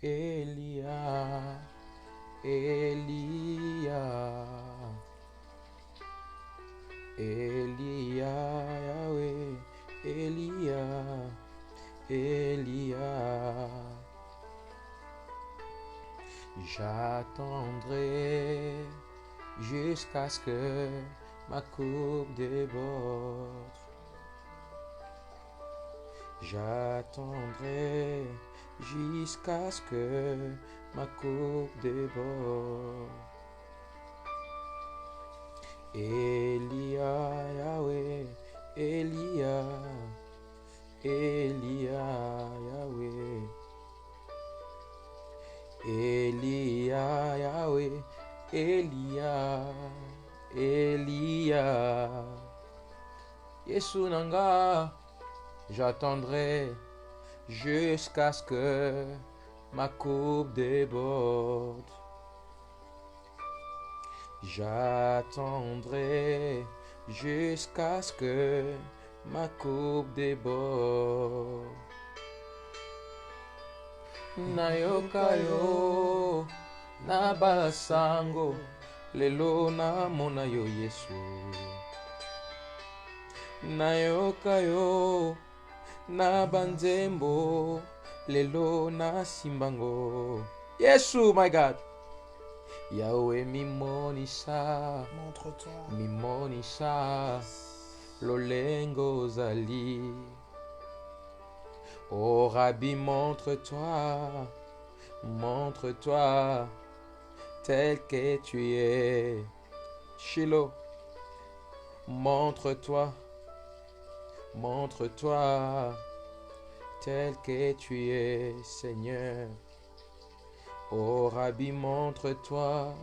Elia, Elia, Elia, Yahweh, Elia, Elia. J'attendrai jusqu'à ce que ma coupe déborde. J'attendrai jusqu'à ce que ma coupe déborde. Elia, Yahweh, Elia, Elia, Yahweh. Elia, Yahweh, Elia, Elia. Yesu Nanga, j'attendrai jusqu'à ce que ma coupe déborde. J'attendrai jusqu'à ce que ma coupe déborde. Nayokayo, nabasango, lelo na mona yo Yesu. Nayokayo, nabanzembo, lelo na simbango. Yesu, my God. Yahweh mimonisa, Montre-toi. mimonisa, lolengo zali. Oh Rabbi, montre-toi, montre-toi, tel que tu es. Shiloh, montre-toi, montre-toi, tel que tu es, Seigneur. Oh Rabbi, montre-toi,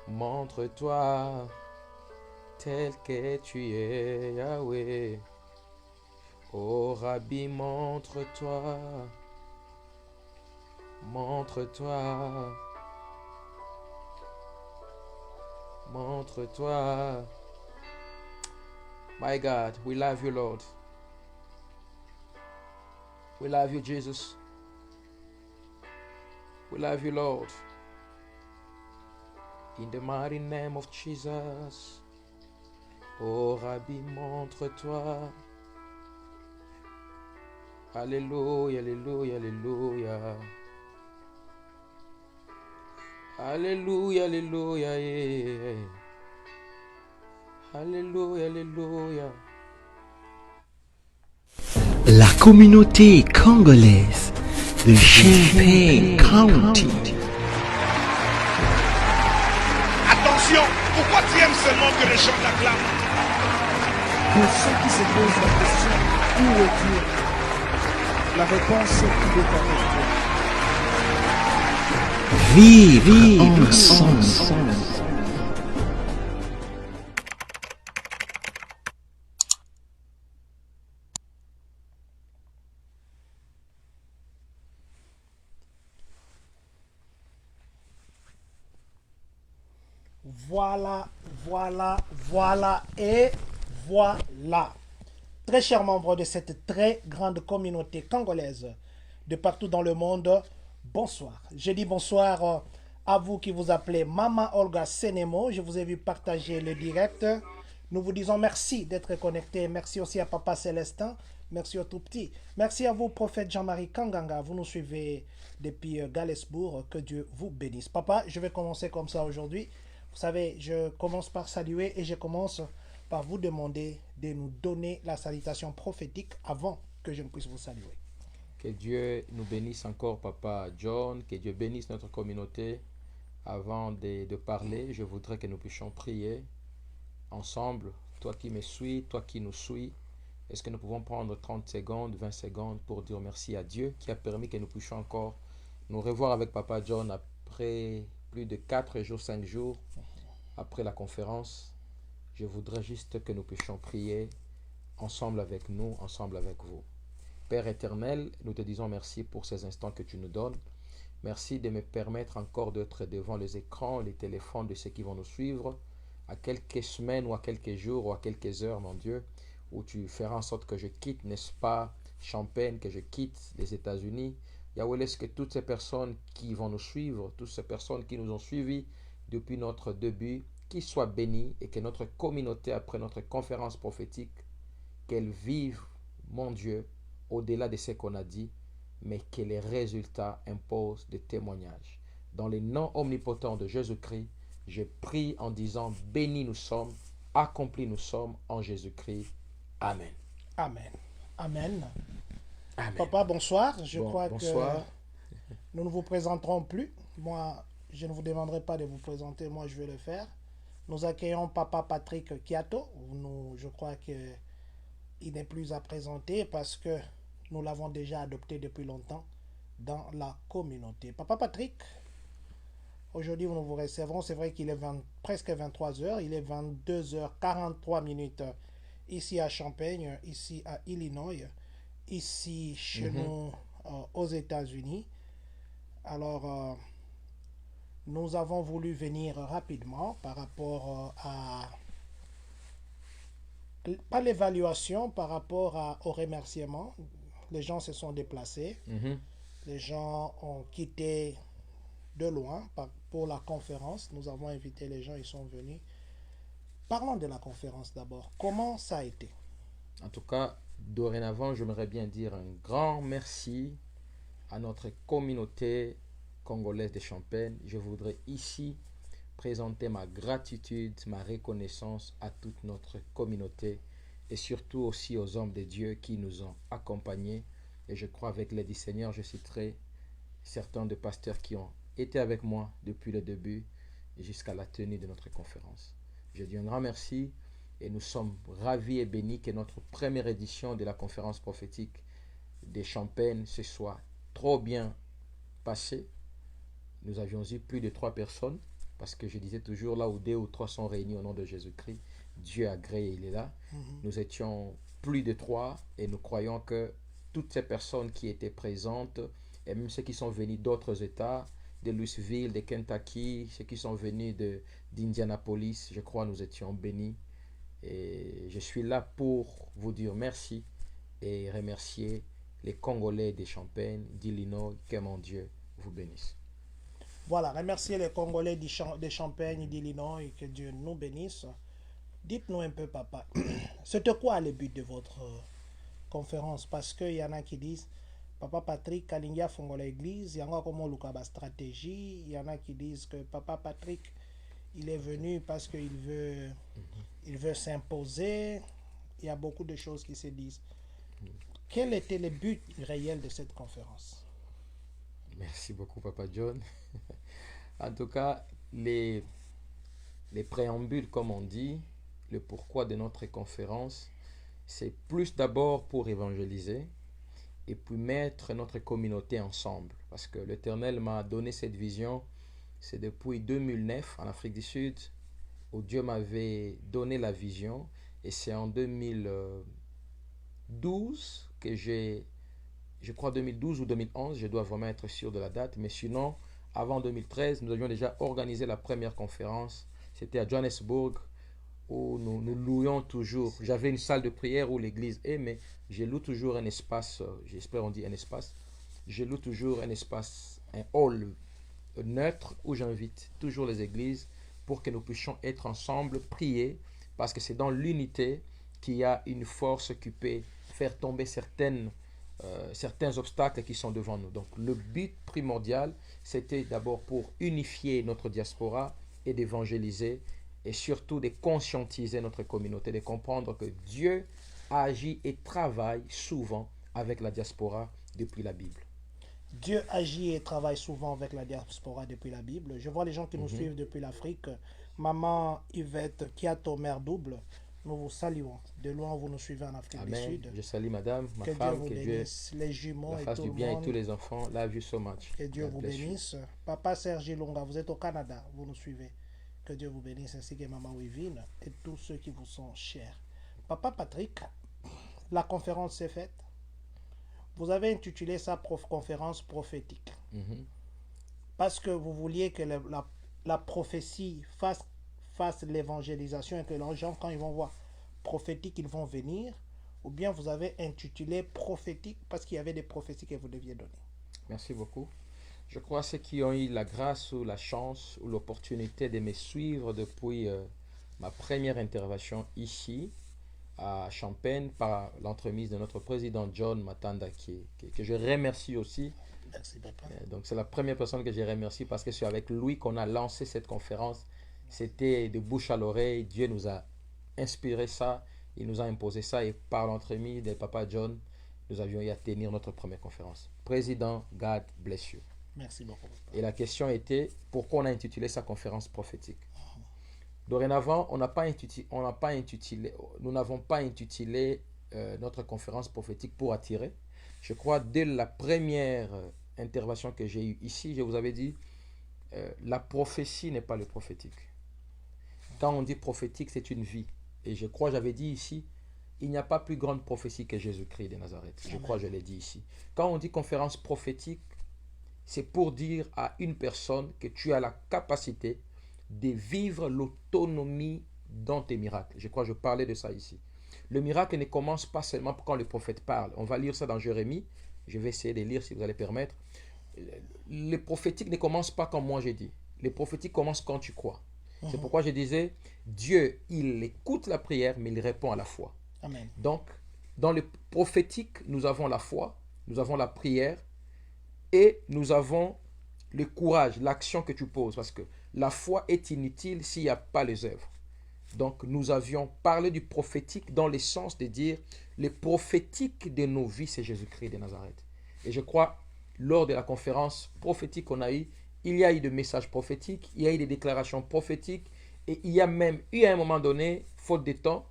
montre-toi, tel que tu es, Yahweh. Oh Rabbi, montre-toi, montre-toi, montre-toi. My God, we love you, Lord. We love you, Jesus. We love you, Lord. In the mighty name of Jesus. Oh Rabbi, montre-toi. Alléluia, alléluia, alléluia. Alléluia, alléluia, yeah. Alléluia, alléluia. La communauté congolaise de Champaign County. Attention, pourquoi tu aimes seulement que les gens t'acclament? Pour ceux qui se posent la question, où est Dieu? La réponse est qu'il est avec toi. Vivre ensemble. Voilà, voilà, voilà et voilà. Très chers membres de cette très grande communauté congolaise de partout dans le monde, bonsoir. Je dis bonsoir à vous qui vous appelez Mama Olga Senemo. Je vous ai vu partager le direct. Nous vous disons merci d'être connectés. Merci aussi à Papa Célestin. Merci au tout petit. Merci à vous, prophète Jean-Marie Kanganga. Vous nous suivez depuis Galesbourg. Que Dieu vous bénisse. Papa, je vais commencer comme ça aujourd'hui. Vous savez, je commence par saluer et je commence par vous demander de nous donner la salutation prophétique avant que je ne puisse vous saluer. Que Dieu nous bénisse encore, Papa John. Que Dieu bénisse notre communauté. Avant de parler, je voudrais que nous puissions prier ensemble. Toi qui me suis, toi qui nous suis. Est-ce que nous pouvons prendre 30 secondes, 20 secondes pour dire merci à Dieu qui a permis que nous puissions encore nous revoir avec Papa John après plus de 4 jours, 5 jours après la conférence. Je voudrais juste que nous puissions prier ensemble avec nous, ensemble avec vous. Père éternel, nous te disons merci pour ces instants que tu nous donnes. Merci de me permettre encore d'être devant les écrans, les téléphones de ceux qui vont nous suivre à quelques semaines ou à quelques jours ou à quelques heures, mon Dieu, où tu feras en sorte que je quitte, n'est-ce pas, Champaign, que je quitte les États-Unis Yahweh, laisse que toutes ces personnes qui vont nous suivre, toutes ces personnes qui nous ont suivis depuis notre début, qu'ils soient bénis et que notre communauté, après notre conférence prophétique, qu'elle vive, mon Dieu, au-delà de ce qu'on a dit, mais que les résultats imposent des témoignages. Dans le nom omnipotent de Jésus-Christ, je prie en disant, bénis nous sommes, accomplis nous sommes en Jésus-Christ. Amen. Amen. Amen. Amen. Papa, bonsoir. Je crois bonsoir. que nous ne vous présenterons plus. Moi, je ne vous demanderai pas de vous présenter. Moi, je vais le faire. Nous accueillons Papa Patrick Kiato. Je crois qu'il n'est plus à présenter parce que nous l'avons déjà adopté depuis longtemps dans la communauté. Papa Patrick, aujourd'hui, nous vous recevrons. C'est vrai qu'il est presque 23 heures. Il est 22h43 minutes ici à Champaign, ici à Illinois, ici chez nous aux États-Unis. Alors, nous avons voulu venir rapidement par rapport à pas l'évaluation, par rapport au remerciement. Les gens se sont déplacés. Les gens ont quitté de loin pour la conférence. Nous avons invité les gens, ils sont venus. Parlons de la conférence d'abord. Comment ça a été? En tout cas, dorénavant, j'aimerais bien dire un grand merci à notre communauté congolaise de Champaign. Je voudrais ici présenter ma gratitude, ma reconnaissance à toute notre communauté et surtout aussi aux hommes de Dieu qui nous ont accompagnés. Et je crois avec l'aide du Seigneur, je citerai certains des pasteurs qui ont été avec moi depuis le début jusqu'à la tenue de notre conférence. Je dis un grand merci et nous sommes ravis et bénis que notre première édition de la conférence prophétique de Champaign se soit trop bien passée. Nous avions eu plus de 3 personnes parce que je disais toujours là où 2 ou 3 sont réunis au nom de Jésus-Christ, Dieu a créé, il est là. Nous étions plus de 3 et nous croyons que toutes ces personnes qui étaient présentes et même ceux qui sont venus d'autres États, de Louisville, de Kentucky, ceux qui sont venus d'Indianapolis, je crois nous étions bénis. Et je suis là pour vous dire merci et remercier les Congolais de Champaign, d'Illinois, que mon Dieu vous bénisse. Voilà, remercier les Congolais de Champaign, d'Illinois et que Dieu nous bénisse. Dites-nous un peu, papa, c'était quoi le but de votre conférence? Parce qu'il y en a qui disent, Papa Patrick, Kalingia fongo l'église, il y en a comme on stratégie, il y en a qui disent que Papa Patrick, il est venu parce qu'il veut s'imposer. Il y a beaucoup de choses qui se disent. Quel était le but réel de cette conférence? Merci beaucoup, Papa John. En tout cas, les préambules, comme on dit, le pourquoi de notre conférence, c'est plus d'abord pour évangéliser et puis mettre notre communauté ensemble. Parce que l'Éternel m'a donné cette vision, c'est depuis 2009 en Afrique du Sud, où Dieu m'avait donné la vision. Et c'est en 2012 que je crois 2012 ou 2011, je dois vraiment être sûr de la date, mais sinon, avant 2013, nous avions déjà organisé la première conférence. C'était à Johannesburg, où nous louions toujours. J'avais une salle de prière où l'église est, mais je loue toujours un espace, j'espère on dit un espace, je loue toujours un espace, un hall neutre où j'invite toujours les églises pour que nous puissions être ensemble, prier, parce que c'est dans l'unité qu'il y a une force qui peut faire tomber certains obstacles qui sont devant nous. Donc le but primordial, c'était d'abord pour unifier notre diaspora et d'évangéliser et surtout de conscientiser notre communauté, de comprendre que Dieu agit et travaille souvent avec la diaspora depuis la Bible. Dieu agit et travaille souvent avec la diaspora depuis la Bible. Je vois les gens qui nous suivent depuis l'Afrique. Maman Yvette Kiato, mère double, nous vous saluons. De loin, vous nous suivez en Afrique Amen. du Sud. Je salue madame, ma que femme, Dieu vous bénisse, les jumeaux la et fasse tout du le bien monde. et tous les enfants. Love you so much. Que Dieu God vous bless you. bénisse. Papa Sergi Longa, vous êtes au Canada, vous nous suivez. Que Dieu vous bénisse, ainsi que Maman Wivine et tous ceux qui vous sont chers. Papa Patrick, la conférence s'est faite. Vous avez intitulé ça conférence prophétique. Parce que vous vouliez que la prophétie fasse l'évangélisation et que les gens, quand ils vont voir prophétique, ils vont venir. Ou bien vous avez intitulé prophétique parce qu'il y avait des prophéties que vous deviez donner. Merci beaucoup. Je crois ceux qui ont eu la grâce ou la chance ou l'opportunité de me suivre depuis ma première intervention ici à Champagne par l'entremise de notre président John Matanda que je remercie aussi. Merci, papa. Donc c'est la première personne que je remercie parce que c'est avec lui qu'on a lancé cette conférence. C'était de bouche à l'oreille. Dieu nous a inspiré ça. Il nous a imposé ça et par l'entremise de Papa John, nous avions eu à tenir notre première conférence. Président, God bless you. Merci beaucoup, papa. Et la question était, pourquoi on a intitulé sa conférence prophétique? Dorénavant, nous n'avons pas intitulé notre conférence prophétique pour attirer. Je crois dès la première intervention que j'ai eue ici, je vous avais dit, la prophétie n'est pas le prophétique. Quand on dit prophétique, c'est une vie. Et je crois, j'avais dit ici, il n'y a pas plus grande prophétie que Jésus-Christ de Nazareth. Je crois, je l'ai dit ici. Quand on dit conférence prophétique, c'est pour dire à une personne que tu as la capacité de vivre l'autonomie dans tes miracles. Je crois que je parlais de ça ici. Le miracle ne commence pas seulement quand le prophète parle. On va lire ça dans Jérémie. Je vais essayer de lire si vous allez permettre. Le prophétique ne commence pas quand moi j'ai dit. Le prophétique commence quand tu crois. C'est pourquoi je disais, Dieu, il écoute la prière, mais il répond à la foi. Amen. Donc, dans le prophétique, nous avons la foi, nous avons la prière et nous avons le courage, l'action que tu poses. Parce que la foi est inutile s'il n'y a pas les œuvres. Donc, nous avions parlé du prophétique dans le sens de dire, le prophétique de nos vies, c'est Jésus-Christ de Nazareth. Et je crois, lors de la conférence prophétique qu'on a eue, il y a eu des messages prophétiques, il y a eu des déclarations prophétiques, et il y a même eu à un moment donné, faute de temps,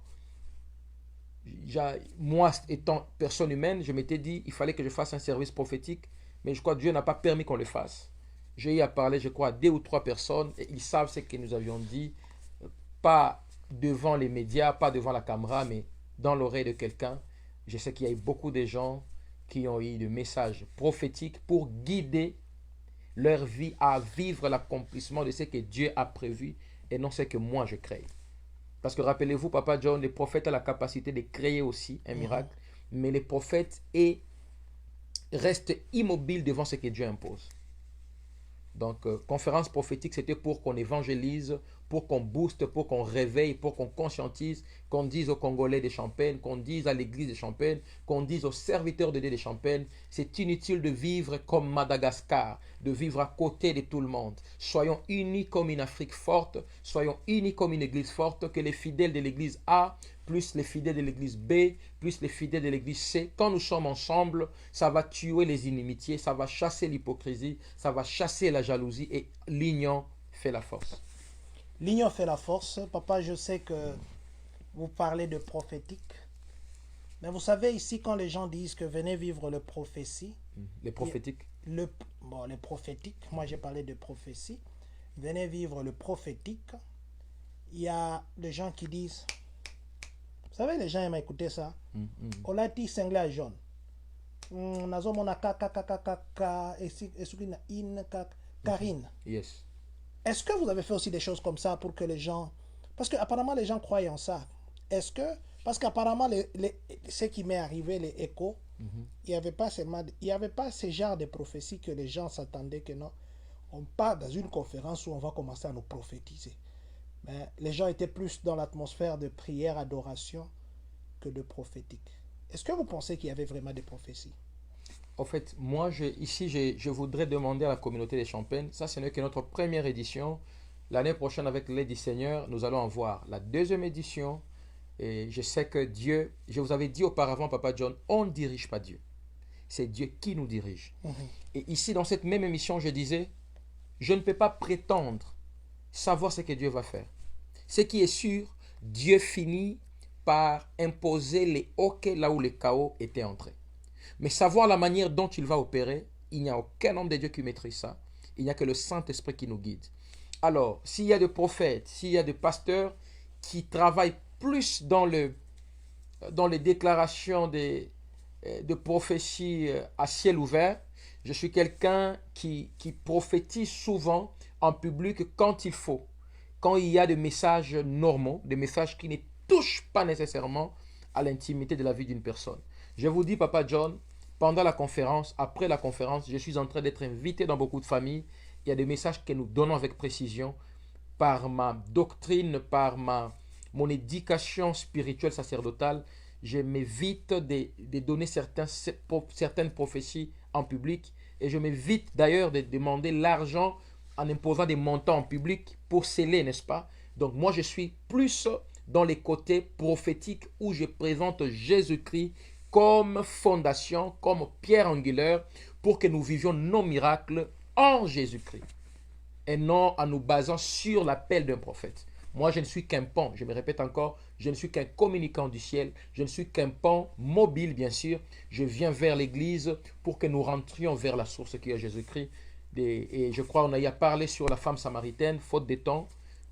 moi étant personne humaine, je m'étais dit, il fallait que je fasse un service prophétique, mais je crois que Dieu n'a pas permis qu'on le fasse. J'ai eu à parler, je crois, à 2 ou 3 personnes, et ils savent ce que nous avions dit, pas devant les médias, pas devant la caméra, mais dans l'oreille de quelqu'un. Je sais qu'il y a eu beaucoup de gens qui ont eu des messages prophétiques pour guider leur vie à vivre l'accomplissement de ce que Dieu a prévu et non ce que moi je crée. Parce que rappelez-vous, Papa John, le prophète a la capacité de créer aussi un miracle, mais le prophète reste immobile devant ce que Dieu impose. Donc, conférence prophétique, c'était pour qu'on évangélise, pour qu'on booste, pour qu'on réveille, pour qu'on conscientise, qu'on dise aux Congolais de Champagne, qu'on dise à l'église de Champagne, qu'on dise aux serviteurs de Dieu de Champagne, c'est inutile de vivre comme Madagascar, de vivre à côté de tout le monde. Soyons unis comme une Afrique forte, soyons unis comme une église forte, que les fidèles de l'église A, plus les fidèles de l'église B, plus les fidèles de l'église C. Quand nous sommes ensemble, ça va tuer les inimitiés, ça va chasser l'hypocrisie, ça va chasser la jalousie et l'union fait la force. L'union fait la force. Papa, je sais que vous parlez de prophétique. Mais vous savez, ici, quand les gens disent que venez vivre le prophétie, Les prophétiques. les prophétiques, moi j'ai parlé de prophétie, venez vivre le prophétique, il y a des gens qui disent, vous savez, les gens aiment écouter ça, on l'a dit cinglé à jaune. Karine. Yes. Est-ce que vous avez fait aussi des choses comme ça pour que les gens... Parce qu'apparemment, les gens croient en ça. Est-ce que... Parce qu'apparemment, ce qui m'est arrivé, les échos, il n'y avait pas seulement... Il n'y avait pas ce genre de prophétie que les gens s'attendaient que non. On part dans une conférence où on va commencer à nous prophétiser. Mais les gens étaient plus dans l'atmosphère de prière, adoration que de prophétique. Est-ce que vous pensez qu'il y avait vraiment des prophéties? En fait, moi, je voudrais demander à la communauté des Champagnes, ça ce n'est que notre première édition. L'année prochaine, avec l'aide du Seigneur, nous allons en voir la deuxième édition. Et je sais que Dieu, je vous avais dit auparavant, Papa John, on ne dirige pas Dieu. C'est Dieu qui nous dirige. Et ici, dans cette même émission, je disais, je ne peux pas prétendre savoir ce que Dieu va faire. Ce qui est sûr, Dieu finit par imposer les hoquets là où le chaos était entré. Mais savoir la manière dont il va opérer, il n'y a aucun homme de Dieu qui maîtrise ça. Il n'y a que le Saint-Esprit qui nous guide. Alors, s'il y a des prophètes, s'il y a des pasteurs qui travaillent plus dans les déclarations de prophéties à ciel ouvert, je suis quelqu'un qui prophétise souvent en public quand il faut. Quand il y a des messages normaux, des messages qui ne touchent pas nécessairement à l'intimité de la vie d'une personne. Je vous dis, Papa John, pendant la conférence, après la conférence, je suis en train d'être invité dans beaucoup de familles. Il y a des messages que nous donnons avec précision par ma doctrine, par mon éducation spirituelle sacerdotale. Je m'évite de donner certaines prophéties en public et je m'évite d'ailleurs de demander l'argent en imposant des montants en public pour sceller, n'est-ce pas? Donc moi, je suis plus dans les côtés prophétiques où je présente Jésus-Christ comme fondation, comme pierre angulaire pour que nous vivions nos miracles en Jésus-Christ et non en nous basant sur l'appel d'un prophète. Moi, je ne suis qu'un pont, je me répète encore, je ne suis qu'un communicant du ciel, je ne suis qu'un pont mobile, bien sûr. Je viens vers l'Église pour que nous rentrions vers la source qui est Jésus-Christ. Et je crois qu'on a parlé sur la femme samaritaine, faute de temps.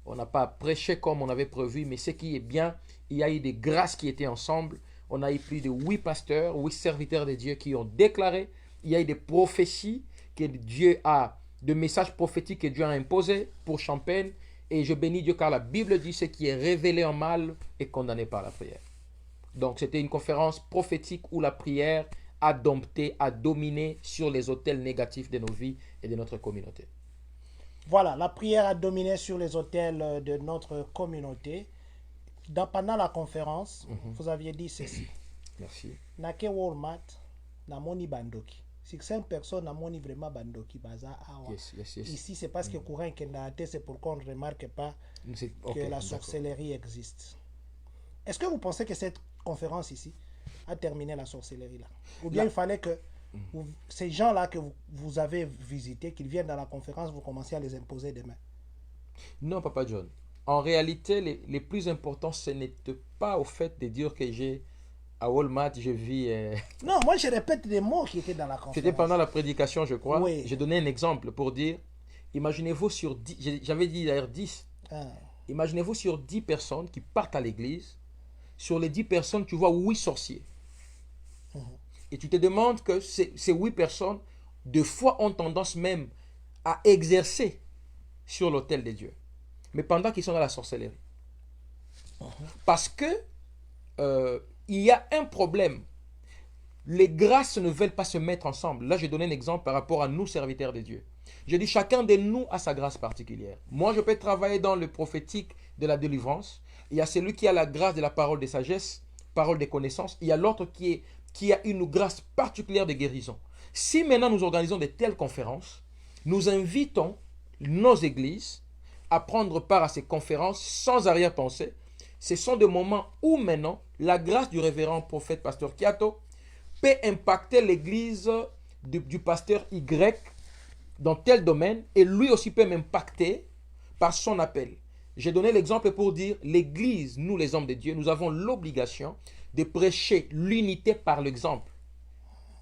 On n'a pas prêché comme on avait prévu, mais ce qui est bien, il y a eu des grâces qui étaient ensemble. On a eu plus de 8 pasteurs, 8 serviteurs de Dieu qui ont déclaré. Il y a eu des prophéties que Dieu a, de messages prophétiques que Dieu a imposés pour Champagne. Et je bénis Dieu car la Bible dit ce qui est révélé en mal est condamné par la prière. Donc c'était une conférence prophétique où la prière a dompté, a dominé sur les autels négatifs de nos vies et de notre communauté. Voilà, la prière a dominé sur les autels de notre communauté. Pendant la conférence, vous aviez dit ceci. Merci. Nake Walmart, namoni bandoki. Si 5 personnes namoni vraiment bandoki baza awa. Yes, yes, yes. Ici, c'est parce que courant kendate, c'est pourquoi on ne remarque pas que la sorcellerie existe. Est-ce que vous pensez que cette conférence ici a terminé la sorcellerie là? Ou bien il fallait que ces gens-là que vous avez visités, qu'ils viennent dans la conférence, vous commencez à les imposer demain? Non, Papa John. En réalité, les plus importants, ce n'était pas au fait de dire que à Walmart, je vis... Non, moi je répète des mots qui étaient dans la conférence. C'était pendant la prédication, je crois. Oui. J'ai donné un exemple pour dire, imaginez-vous sur 10, j'avais dit d'ailleurs 10. Imaginez-vous sur 10 personnes qui partent à l'église. Sur les 10 personnes, tu vois 8 sorciers. Et tu te demandes que ces 8 personnes, de fois, ont tendance même à exercer sur l'autel de Dieu. Mais pendant qu'ils sont dans la sorcellerie. Parce que il y a un problème. Les grâces ne veulent pas se mettre ensemble. Là, je donne un exemple par rapport à nous, serviteurs de Dieu. Je dis, chacun de nous a sa grâce particulière. Moi, je peux travailler dans le prophétique de la délivrance. Il y a celui qui a la grâce de la parole de sagesse, parole de connaissance. Il y a l'autre qui a une grâce particulière de guérison. Si maintenant nous organisons de telles conférences, nous invitons nos églises à prendre part à ces conférences sans arrière-pensée. Ce sont des moments où maintenant la grâce du révérend prophète pasteur Kiato peut impacter l'église du pasteur Y dans tel domaine et lui aussi peut m'impacter par son appel. J'ai donné l'exemple pour dire l'église, nous les hommes de Dieu, nous avons l'obligation de prêcher l'unité par l'exemple.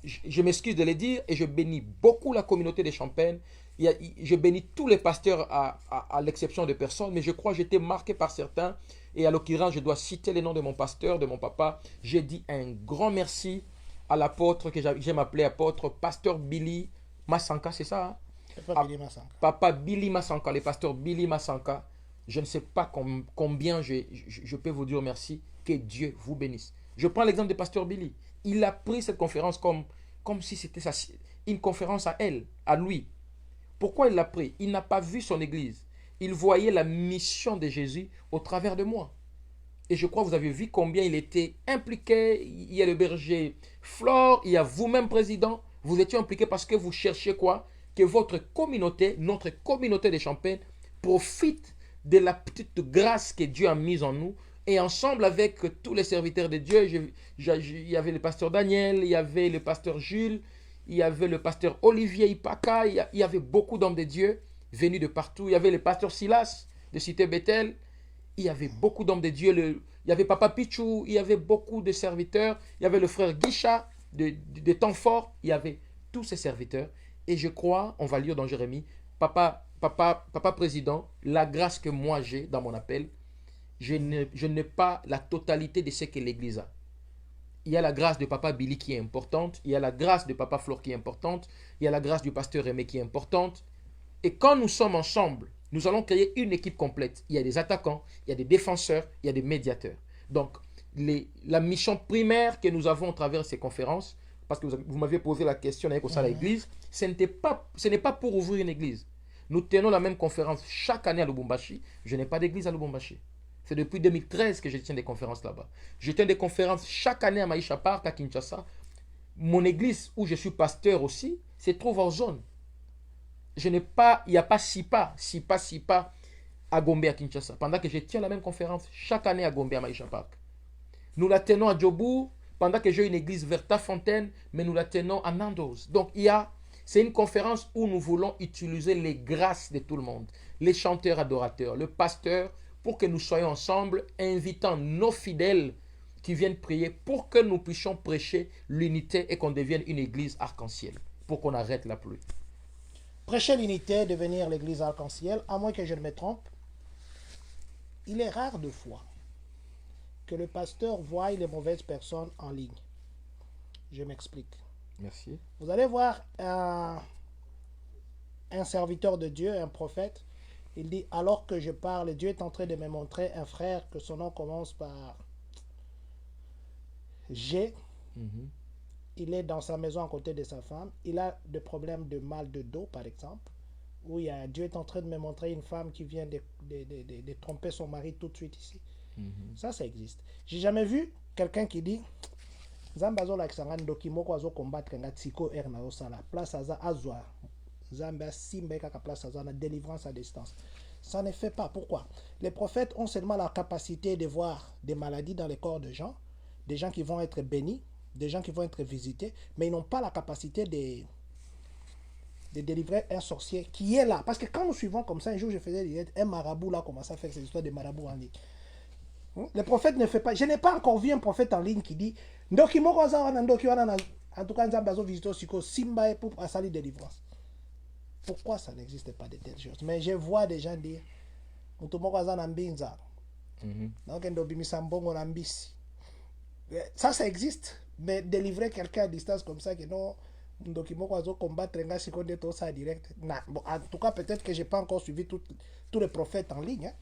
Je m'excuse de le dire et je bénis beaucoup la communauté de Champagne. Je bénis tous les pasteurs à l'exception de personnes, mais je crois que j'ai été marqué par certains. Et à l'occurrence, je dois citer les noms de mon pasteur, de mon papa. J'ai dit un grand merci à l'apôtre que j'aime appeler apôtre, pasteur Billy Massanka, c'est ça? Papa Billy Massanka. Papa Billy Massanka, le pasteur Billy Massanka. Je ne sais pas combien je peux vous dire merci. Que Dieu vous bénisse. Je prends l'exemple de pasteur Billy. Il a pris cette conférence comme si c'était une conférence à elle, à lui. Pourquoi il l'a pris? Il n'a pas vu son église. Il voyait la mission de Jésus au travers de moi. Et je crois que vous avez vu combien il était impliqué. Il y a le berger Flore, il y a vous-même, président. Vous étiez impliqué parce que vous cherchiez quoi? Que votre communauté, notre communauté de Champagne, profite de la petite grâce que Dieu a mise en nous. Et ensemble avec tous les serviteurs de Dieu, il y avait le pasteur Daniel, il y avait le pasteur Jules, il y avait le pasteur Olivier Ipaka, il y avait beaucoup d'hommes de Dieu venus de partout. Il y avait le pasteur Silas de Cité Bethel, il y avait beaucoup d'hommes de Dieu. Il y avait Papa Pichou, il y avait beaucoup de serviteurs. Il y avait le frère Guicha de Temps Fort, il y avait tous ces serviteurs. Et je crois, on va lire dans Jérémie, Papa président, la grâce que moi j'ai dans mon appel, je n'ai pas la totalité de ce que l'Église a. Il y a la grâce de Papa Billy qui est importante, il y a la grâce de Papa Flore qui est importante, il y a la grâce du pasteur Aimé qui est importante. Et quand nous sommes ensemble, nous allons créer une équipe complète. Il y a des attaquants, il y a des défenseurs, il y a des médiateurs. Donc, la mission primaire que nous avons à travers ces conférences, parce que vous m'aviez posé la question avec ça à l'église, ce n'est pas pour ouvrir une église. Nous tenons la même conférence chaque année à Lubumbashi. Je n'ai pas d'église à Lubumbashi. C'est depuis 2013 que je tiens des conférences là-bas. Je tiens des conférences chaque année à Maïcha Park, à Kinshasa. Mon église, où je suis pasteur aussi, se trouve en zone. Il n'y a pas Sipa à Gombe, à Kinshasa. Pendant que je tiens la même conférence chaque année à Gombe, à Maïcha Park. Nous la tenons à Djobu, pendant que j'ai une église vers Fontaine, mais nous la tenons à Nandos. Donc, c'est une conférence où nous voulons utiliser les grâces de tout le monde, les chanteurs adorateurs, le pasteur, pour que nous soyons ensemble, invitant nos fidèles qui viennent prier pour que nous puissions prêcher l'unité et qu'on devienne une église arc-en-ciel, pour qu'on arrête la pluie. Prêcher l'unité, devenir l'église arc-en-ciel, à moins que je ne me trompe, il est rare de fois que le pasteur voie les mauvaises personnes en ligne. Je m'explique. Merci. Vous allez voir un serviteur de Dieu, un prophète, il dit, alors que je parle, Dieu est en train de me montrer un frère que son nom commence par G. Il est dans sa maison à côté de sa femme. Il a des problèmes de mal de dos, par exemple. Où Dieu est en train de me montrer une femme qui vient de tromper son mari tout de suite ici. Ça existe. J'ai jamais vu quelqu'un qui dit Zambazo la kisangani dokimoko azo combattre nga tsiko er na osala place aza azwa Zamba simba kaka place aza na délivrance à distance. Ça ne fait pas. Pourquoi? Les prophètes ont seulement la capacité de voir des maladies dans les corps de gens, des gens qui vont être bénis, des gens qui vont être visités, mais ils n'ont pas la capacité de délivrer un sorcier qui est là. Parce que quand nous suivons comme ça, un jour je faisais un marabout là commence à faire ces histoires de marabouts en ligne. Le prophète ne fait pas. Je n'ai pas encore vu un prophète en ligne qui dit en tout cas, Nzambazo visite Siko Simba pour asali délivrance. Pourquoi ça n'existe pas de telles choses? Mais je vois des gens dire ça existe. Mais délivrer quelqu'un à distance comme ça, que non, combattre direct. En tout cas, peut-être que je n'ai pas encore suivi tous les prophètes en ligne.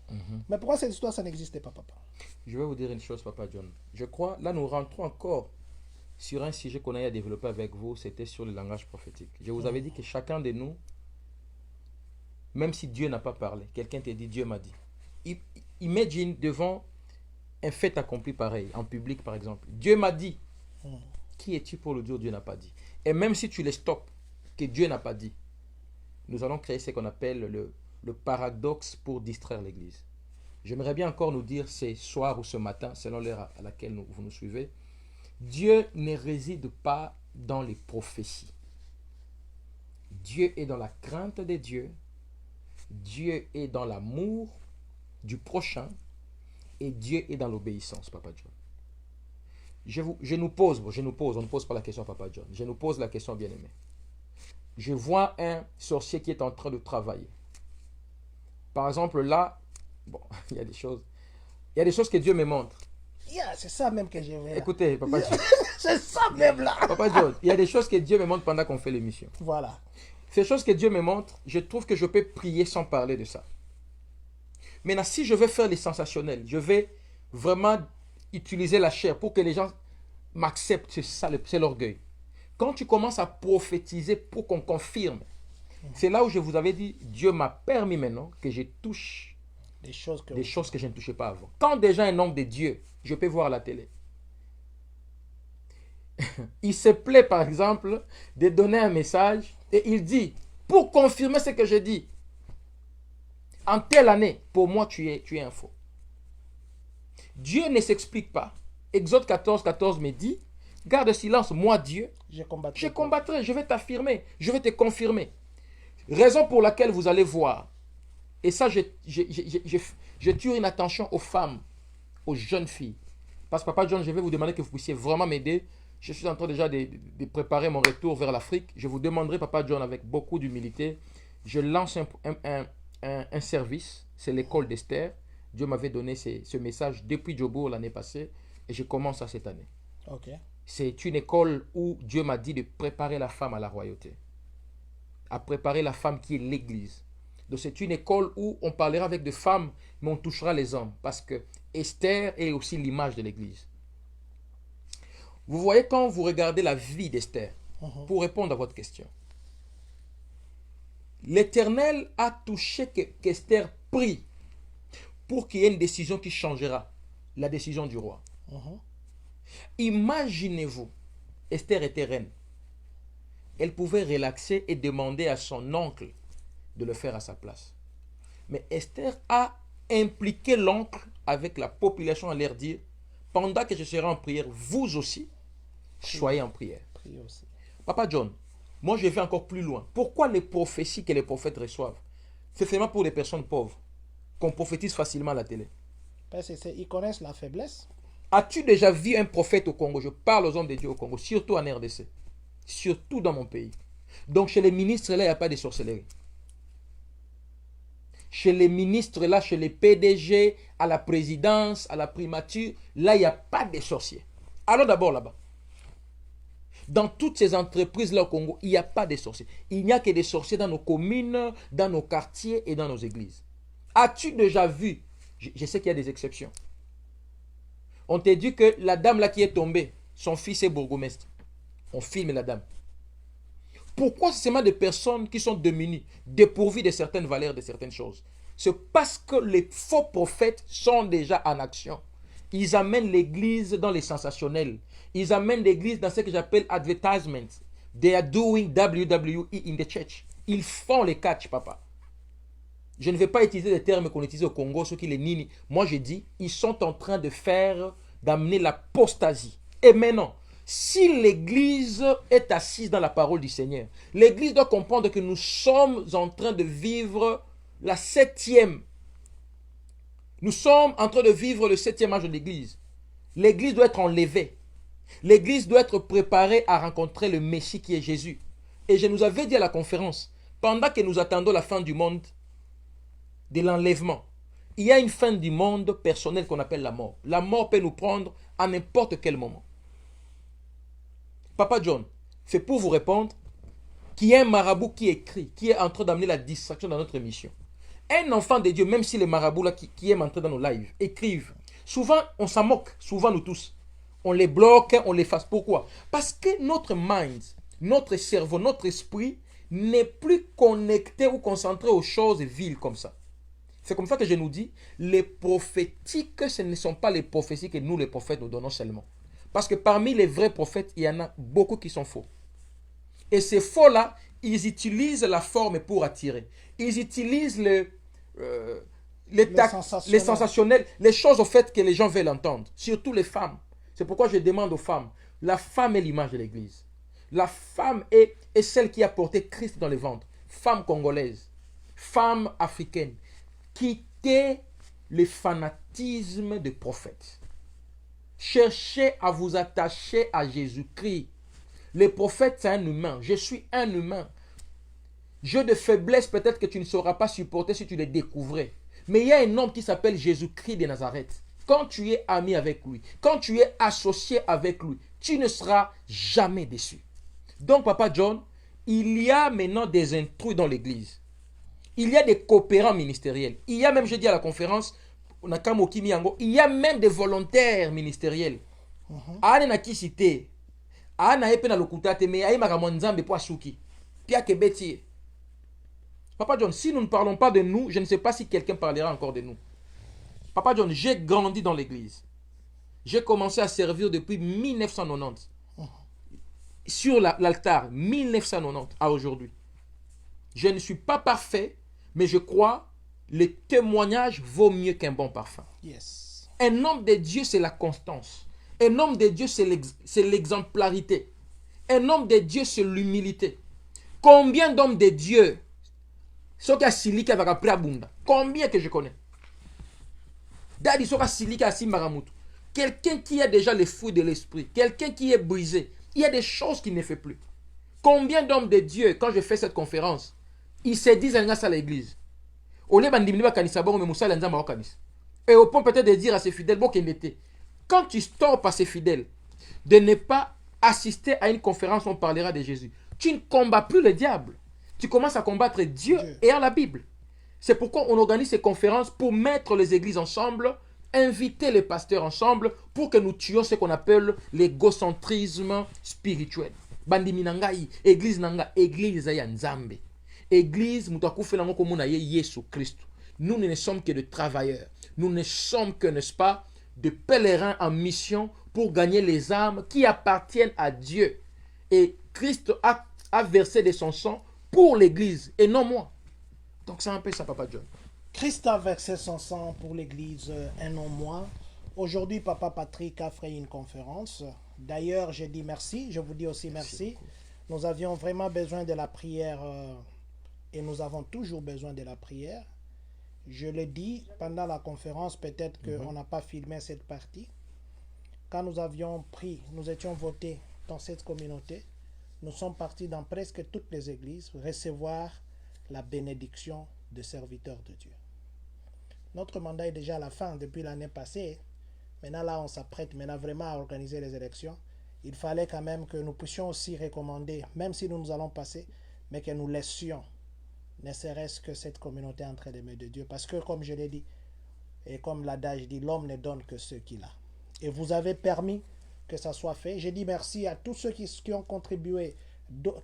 Mais pourquoi cette histoire, ça n'existait pas, papa? Je vais vous dire une chose, Papa John. Je crois, là, nous rentrons encore sur un sujet qu'on a développé avec vous, c'était sur le langage prophétique. Je vous avais dit que chacun de nous, même si Dieu n'a pas parlé, quelqu'un te dit, Dieu m'a dit. Imagine devant un fait accompli pareil, en public par exemple. Dieu m'a dit. Qui es-tu pour le dire Dieu n'a pas dit? Et même si tu les stoppes, que Dieu n'a pas dit, nous allons créer ce qu'on appelle le paradoxe pour distraire l'Église. J'aimerais bien encore nous dire ce soir ou ce matin, selon l'heure à laquelle vous nous suivez, Dieu ne réside pas dans les prophéties. Dieu est dans la crainte de Dieu. Dieu est dans l'amour du prochain. Et Dieu est dans l'obéissance, Papa John. Je nous pose, on ne pose pas la question à Papa John. Je nous pose la question, bien-aimé. Je vois un sorcier qui est en train de travailler. Par exemple, là, bon, il y a des choses que Dieu me montre. Yeah, c'est ça même que je veux. Écoutez, Papa John. C'est ça même là. Papa John, il y a des choses que Dieu me montre pendant qu'on fait l'émission. Voilà. Ces choses que Dieu me montre, je trouve que je peux prier sans parler de ça. Maintenant, si je veux faire les sensationnels, je vais vraiment utiliser la chair pour que les gens m'acceptent, c'est ça, c'est l'orgueil. Quand tu commences à prophétiser pour qu'on confirme, c'est là où je vous avais dit, Dieu m'a permis maintenant que je touche des choses que je ne touchais pas avant. Quand déjà un homme de Dieu, je peux voir à la télé, il se plaît par exemple de donner un message et il dit, pour confirmer ce que je dis, en telle année, pour moi tu es un faux. Dieu ne s'explique pas. Exode 14, 14 me dit, garde silence, moi Dieu, je combattrai, je vais t'affirmer, je vais te confirmer. Raison pour laquelle vous allez voir, et ça je tire une attention aux femmes, aux jeunes filles. Parce que Papa John, je vais vous demander que vous puissiez vraiment m'aider. Je suis en train déjà de préparer mon retour vers l'Afrique. Je vous demanderai, Papa John, avec beaucoup d'humilité, je lance un service, c'est l'école d'Esther. Dieu m'avait donné ce message depuis Djobour l'année passée et je commence à cette année. Okay. C'est une école où Dieu m'a dit de préparer la femme à la royauté, à préparer la femme qui est l'Église. Donc c'est une école où on parlera avec des femmes, mais on touchera les hommes parce que Esther est aussi l'image de l'Église. Vous voyez, quand vous regardez la vie d'Esther, pour répondre à votre question, l'Éternel a touché qu'Esther prie pour qu'il y ait une décision qui changera la décision du roi. Imaginez-vous, Esther était reine. Elle pouvait relaxer et demander à son oncle de le faire à sa place. Mais Esther a impliqué l'oncle avec la population à leur dire, pendant que je serai en prière, vous aussi, soyez en prière. Priez aussi. Papa John, moi je vais encore plus loin. Pourquoi les prophéties que les prophètes reçoivent, c'est seulement pour les personnes pauvres, qu'on prophétise facilement à la télé? Parce qu'ils connaissent la faiblesse. As-tu déjà vu un prophète au Congo? Je parle aux hommes de Dieu au Congo, surtout en RDC, surtout dans mon pays. Donc chez les ministres là, il n'y a pas de sorcellerie. Chez les ministres là, chez les PDG, à la présidence, à la primature, là, il n'y a pas de sorciers. Alors d'abord là-bas, dans toutes ces entreprises là au Congo, il n'y a pas de sorciers. Il n'y a que des sorciers dans nos communes, dans nos quartiers et dans nos églises. As-tu déjà vu? Je sais qu'il y a des exceptions. On t'a dit que la dame là qui est tombée, son fils est bourgmestre. On filme la dame. Pourquoi c'est seulement des personnes qui sont démunies, dépourvues de certaines valeurs, de certaines choses? C'est parce que les faux prophètes sont déjà en action. Ils amènent l'église dans les sensationnels. Ils amènent l'église dans ce que j'appelle advertisement. They are doing WWE in the church. Ils font les catch, papa. Je ne vais pas utiliser les termes qu'on utilise au Congo, ceux qui les nient. Moi, je dis, ils sont en train de d'amener l'apostasie. Et maintenant, si l'église est assise dans la parole du Seigneur, l'église doit comprendre que nous sommes en train de vivre la 7e. Nous sommes en train de vivre le 7e âge de l'église. L'église doit être enlevée. L'église doit être préparée à rencontrer le Messie qui est Jésus. Et je nous avais dit à la conférence, pendant que nous attendons la fin du monde, de l'enlèvement, il y a une fin du monde personnelle qu'on appelle la mort. La mort peut nous prendre à n'importe quel moment. Papa John, c'est pour vous répondre qu'il y a un marabout qui écrit, qui est en train d'amener la distraction dans notre émission. Un enfant de Dieu, même si les marabouts là qui aiment entrer dans nos lives, écrivent. Souvent, on s'en moque, souvent nous tous. On les bloque, on les fasse. Pourquoi? Parce que notre mind, notre cerveau, notre esprit n'est plus connecté ou concentré aux choses viles comme ça. C'est comme ça que je nous dis, les prophétiques, ce ne sont pas les prophéties que nous, les prophètes, nous donnons seulement. Parce que parmi les vrais prophètes, il y en a beaucoup qui sont faux. Et ces faux-là, ils utilisent la forme pour attirer. Ils utilisent les sensationnels, les choses au fait que les gens veulent entendre. Surtout les femmes. C'est pourquoi je demande aux femmes. La femme est l'image de l'Église. La femme est celle qui a porté Christ dans le ventre. Femme congolaise, femme africaine. Quittez le fanatisme des prophètes. Cherchez à vous attacher à Jésus-Christ. Les prophètes, c'est un humain. Je suis un humain. Jeu de faiblesse, peut-être que tu ne sauras pas supporter si tu les découvrais. Mais il y a un homme qui s'appelle Jésus-Christ de Nazareth. Quand tu es ami avec lui, quand tu es associé avec lui, tu ne seras jamais déçu. Donc, Papa John, il y a maintenant des intrus dans l'église. Il y a des coopérants ministériels. Il y a même, je dis à la conférence, il y a même des volontaires ministériels. Papa John, si nous ne parlons pas de nous, je ne sais pas si quelqu'un parlera encore de nous. Papa John, j'ai grandi dans l'église. J'ai commencé à servir depuis 1990. Sur l'altar, 1990 à aujourd'hui. Je ne suis pas parfait, mais je crois le témoignage vaut mieux qu'un bon parfum. Yes. Un homme de Dieu, c'est la constance. Un homme de Dieu, c'est l'exemplarité. Un homme de Dieu, c'est l'humilité. Combien d'hommes de Dieu, combien que je connais? Quelqu'un qui a déjà les fruits de l'esprit, quelqu'un qui est brisé, il y a des choses qu'il ne fait plus. Combien d'hommes de Dieu, quand je fais cette conférence, ils se disent à l'église. Et au point peut-être de dire à ses fidèles, quand tu stoppes à ses fidèles, de ne pas assister à une conférence où on parlera de Jésus, tu ne combats plus le diable. Tu commences à combattre Dieu et à la Bible. C'est pourquoi on organise ces conférences pour mettre les églises ensemble inviter les pasteurs ensemble pour que nous tuions ce qu'on appelle l'égocentrisme spirituel. Bandimi nangai, église nanga, église ya nzambe. Église, mutakufela ngoko muna ye Yesu Christ. Nous ne sommes que de travailleurs. Nous ne sommes que, n'est-ce pas, de pèlerins en mission pour gagner les âmes qui appartiennent à Dieu. Et Christ a versé de son sang pour l'église et non moi. Donc c'est un peu ça, Papa John. Christ a versé son sang pour l'église et non moi. Aujourd'hui, Papa Patrick a fait une conférence. D'ailleurs, j'ai dit merci. Je vous dis aussi merci. Nous avions vraiment besoin de la prière et nous avons toujours besoin de la prière. Je l'ai dit pendant la conférence, peut-être qu'on n'a pas filmé cette partie. Quand nous avions pris, nous étions votés dans cette communauté, nous sommes partis dans presque toutes les églises recevoir la bénédiction de serviteurs de Dieu. Notre mandat est déjà à la fin depuis l'année passée. Maintenant, là, on s'apprête maintenant vraiment à organiser les élections. Il fallait quand même que nous puissions aussi recommander, même si nous allons passer, mais que nous laissions ne serait-ce que cette communauté entre les mains de Dieu. Parce que, comme je l'ai dit, et comme l'adage dit, l'homme ne donne que ce qu'il a. Et vous avez permis que ça soit fait. Je dis merci à tous ceux qui ont contribué,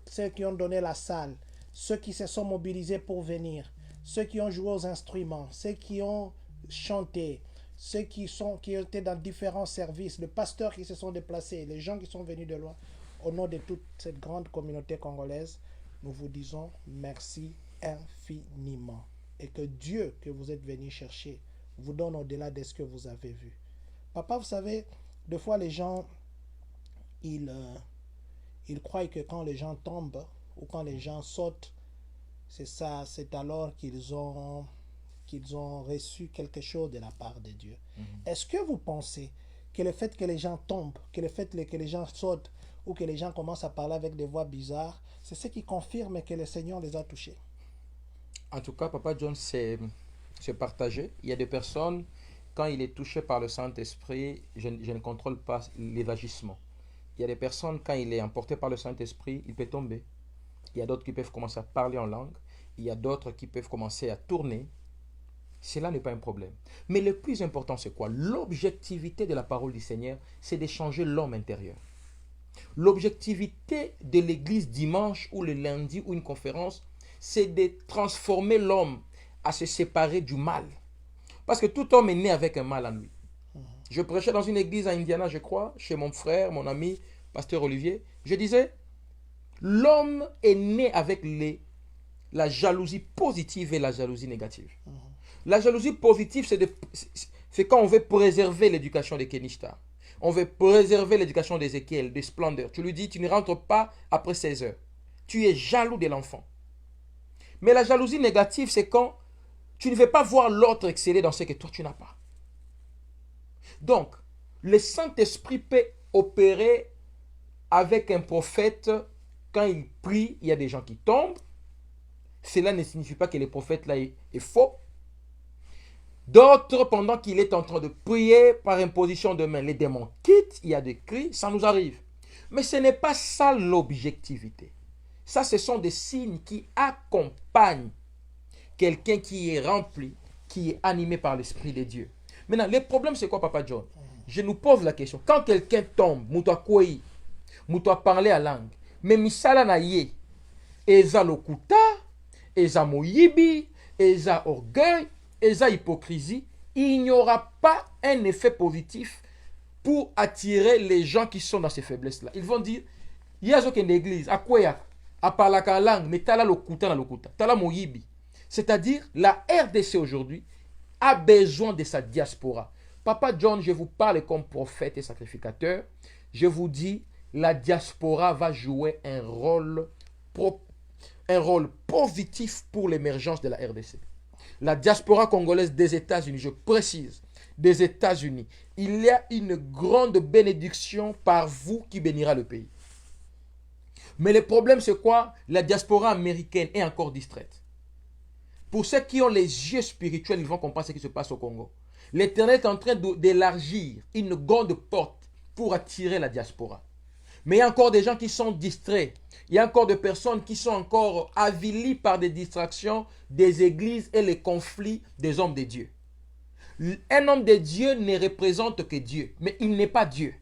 ceux qui ont donné la salle, ceux qui se sont mobilisés pour venir, ceux qui ont joué aux instruments, ceux qui ont chanté, ceux qui étaient dans différents services, les pasteurs qui se sont déplacés, les gens qui sont venus de loin. Au nom de toute cette grande communauté congolaise, nous vous disons merci infiniment. Et que Dieu que vous êtes venu chercher vous donne au-delà de ce que vous avez vu. Papa, vous savez, des fois les gens, ils croient que quand les gens tombent ou quand les gens sautent, c'est alors qu'ils ont reçu quelque chose de la part de Dieu. Est-ce que vous pensez que le fait que les gens tombent, que le fait que les gens sautent ou que les gens commencent à parler avec des voix bizarres, c'est ce qui confirme que le Seigneur les a touchés? En tout cas, Papa John, c'est partagé. Il y a des personnes, quand il est touché par le Saint-Esprit, je ne contrôle pas les agissements. Il y a des personnes, quand il est emporté par le Saint-Esprit, il peut tomber. Il y a d'autres qui peuvent commencer à parler en langue. Il y a d'autres qui peuvent commencer à tourner. Cela n'est pas un problème. Mais le plus important, c'est quoi? L'objectivité de la parole du Seigneur, c'est de changer l'homme intérieur. L'objectivité de l'église dimanche ou le lundi ou une conférence, c'est de transformer l'homme à se séparer du mal. Parce que tout homme est né avec un mal en lui. Je prêchais dans une église à Indiana, je crois, chez mon frère, mon ami, pasteur Olivier. Je disais, l'homme est né avec la jalousie positive et la jalousie négative. La jalousie positive, c'est quand on veut préserver l'éducation de Kenishta. On veut préserver l'éducation d'Ézéchiel, de Splendeur. Tu lui dis, tu ne rentres pas après 16 heures. Tu es jaloux de l'enfant. Mais la jalousie négative, c'est quand tu ne veux pas voir l'autre exceller dans ce que toi, tu n'as pas. Donc, le Saint-Esprit peut opérer avec un prophète. Quand il prie, il y a des gens qui tombent. Cela ne signifie pas que le prophète là est faux. D'autres, pendant qu'il est en train de prier par imposition de main, les démons quittent, il y a des cris, ça nous arrive. Mais ce n'est pas ça l'objectivité. Ça, ce sont des signes qui accompagnent quelqu'un qui est rempli, qui est animé par l'Esprit de Dieu. Maintenant, le problème, c'est quoi, Papa John? Je nous pose la question. Quand quelqu'un tombe, moutoua koi, moutoua parler à langue, mais misala na ye, eza lokuta, eza moyibi, eza orgueil, eza hypocrisie, il n'y aura pas un effet positif pour attirer les gens qui sont dans ces faiblesses-là. Ils vont dire, il y a une église, à quoi à parler langue, mais tala lokuta na lokuta, tala moyibi. C'est-à-dire, la RDC aujourd'hui a besoin de sa diaspora. Papa John, je vous parle comme prophète et sacrificateur. Je vous dis, la diaspora va jouer un rôle positif pour l'émergence de la RDC. La diaspora congolaise des États-Unis, je précise, des États-Unis, il y a une grande bénédiction par vous qui bénira le pays. Mais le problème, c'est quoi? La diaspora américaine est encore distraite. Pour ceux qui ont les yeux spirituels, ils vont comprendre ce qui se passe au Congo. L'Éternel est en train d'élargir une grande porte pour attirer la diaspora. Mais il y a encore des gens qui sont distraits. Il y a encore des personnes qui sont encore avilies par des distractions des églises et les conflits des hommes de Dieu. Un homme de Dieu ne représente que Dieu, mais il n'est pas Dieu.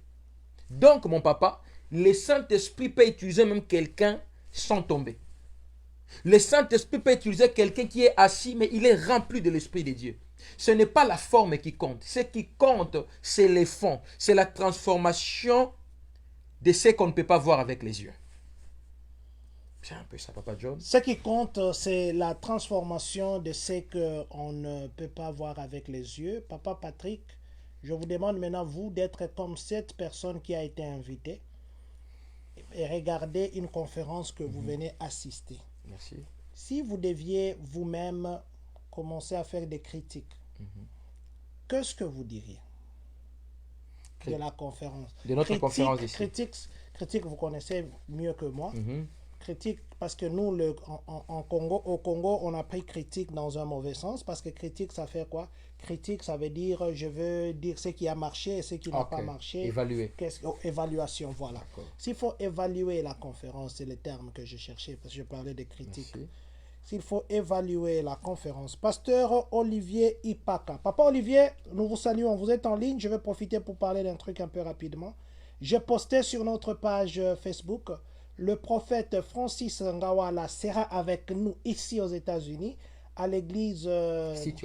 Donc, mon papa, le Saint-Esprit peut utiliser même quelqu'un sans tomber. Le Saint-Esprit peut utiliser quelqu'un qui est assis, mais il est rempli de l'Esprit de Dieu. Ce n'est pas la forme qui compte. Ce qui compte, c'est les fonds. C'est la transformation de ce qu'on ne peut pas voir avec les yeux. C'est un peu ça, Papa John. Ce qui compte, c'est la transformation de ce qu'on ne peut pas voir avec les yeux. Papa Patrick, je vous demande maintenant, vous, d'être comme cette personne qui a été invitée et regarder une conférence que vous venez assister. Merci. Si vous deviez vous-même commencer à faire des critiques, qu'est-ce que vous diriez de la conférence? De notre conférence ici. Critique, vous connaissez mieux que moi. Mhm. Critique, parce que nous, au Congo, on a pris critique dans un mauvais sens, parce que critique, ça fait quoi? Critique, ça veut dire, je veux dire ce qui a marché et ce qui n'a pas marché. Évaluer. Évaluation, voilà. S'il faut évaluer la conférence, c'est le terme que je cherchais, parce que je parlais de critique. Merci. S'il faut évaluer la conférence. Pasteur Olivier Ipaka. Papa Olivier, nous vous saluons. Vous êtes en ligne. Je vais profiter pour parler d'un truc un peu rapidement. J'ai posté sur notre page Facebook. Le prophète Francis Ngawala sera avec nous ici aux États-Unis à l'église City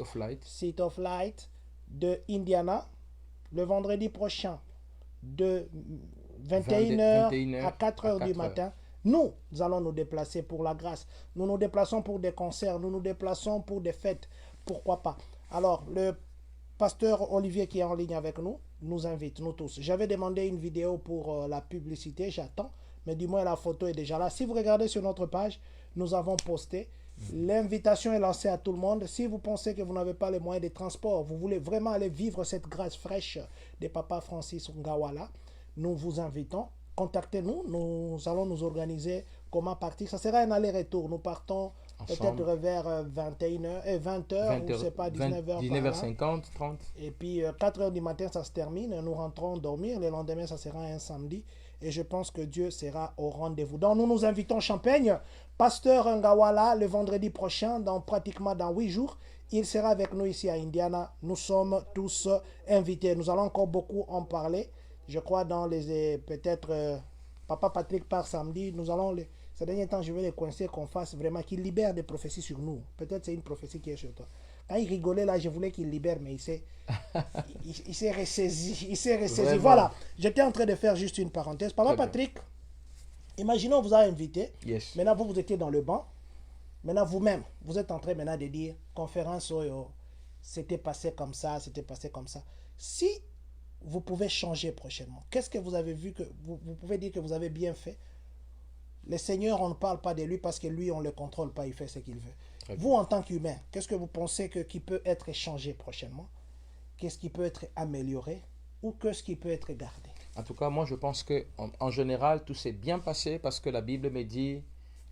of Light de Indiana le vendredi prochain de 21h à 4h du matin. Nous allons nous déplacer pour la grâce. Nous nous déplaçons pour des concerts, nous nous déplaçons pour des fêtes. Pourquoi pas? Alors, le pasteur Olivier qui est en ligne avec nous, nous invite, nous tous. J'avais demandé une vidéo pour la publicité, j'attends. Mais du moins la photo est déjà là. Si vous regardez sur notre page, nous avons posté. L'invitation est lancée à tout le monde. Si vous pensez que vous n'avez pas les moyens de transport, vous voulez vraiment aller vivre cette grâce fraîche de Papa Francis Ngawala, nous vous invitons. Contactez-nous. Nous allons nous organiser comment partir. Ça sera un aller-retour. Nous partons peut-être vers 21h, 20h, ou je sais pas, 19h. 19h50, 30. Et puis 4h du matin, ça se termine. Nous rentrons dormir. Le lendemain, ça sera un samedi. Et je pense que Dieu sera au rendez-vous. Donc, nous nous invitons Champagne. Pasteur Ngawala, le vendredi prochain, pratiquement dans 8 jours, il sera avec nous ici à Indiana. Nous sommes tous invités. Nous allons encore beaucoup en parler. Je crois dans les... Peut-être... Papa Patrick part samedi. Nous allons... Ces derniers temps, je vais les coincer qu'on fasse vraiment... Qu'il libère des prophéties sur nous. Peut-être c'est une prophétie qui est sur toi. Quand il rigolait là, je voulais qu'il libère, mais il s'est ressaisi. Il s'est ressaisi. Vraiment. Voilà. J'étais en train de faire juste une parenthèse. Papa Patrick, imaginons vous a invité. Yes. Maintenant, vous étiez dans le banc. Maintenant, vous-même, vous êtes en train maintenant de dire, conférence, c'était passé comme ça, c'était passé comme ça. Si vous pouvez changer prochainement, qu'est-ce que vous avez vu que vous pouvez dire que vous avez bien fait? Le Seigneur, on ne parle pas de lui parce que lui, on ne le contrôle pas, il fait ce qu'il veut. Vous, en tant qu'humain, qu'est-ce que vous pensez qui peut être changé prochainement? Qu'est-ce qui peut être amélioré? Ou qu'est-ce qui peut être gardé? En tout cas, moi, je pense qu'en général, tout s'est bien passé parce que la Bible me dit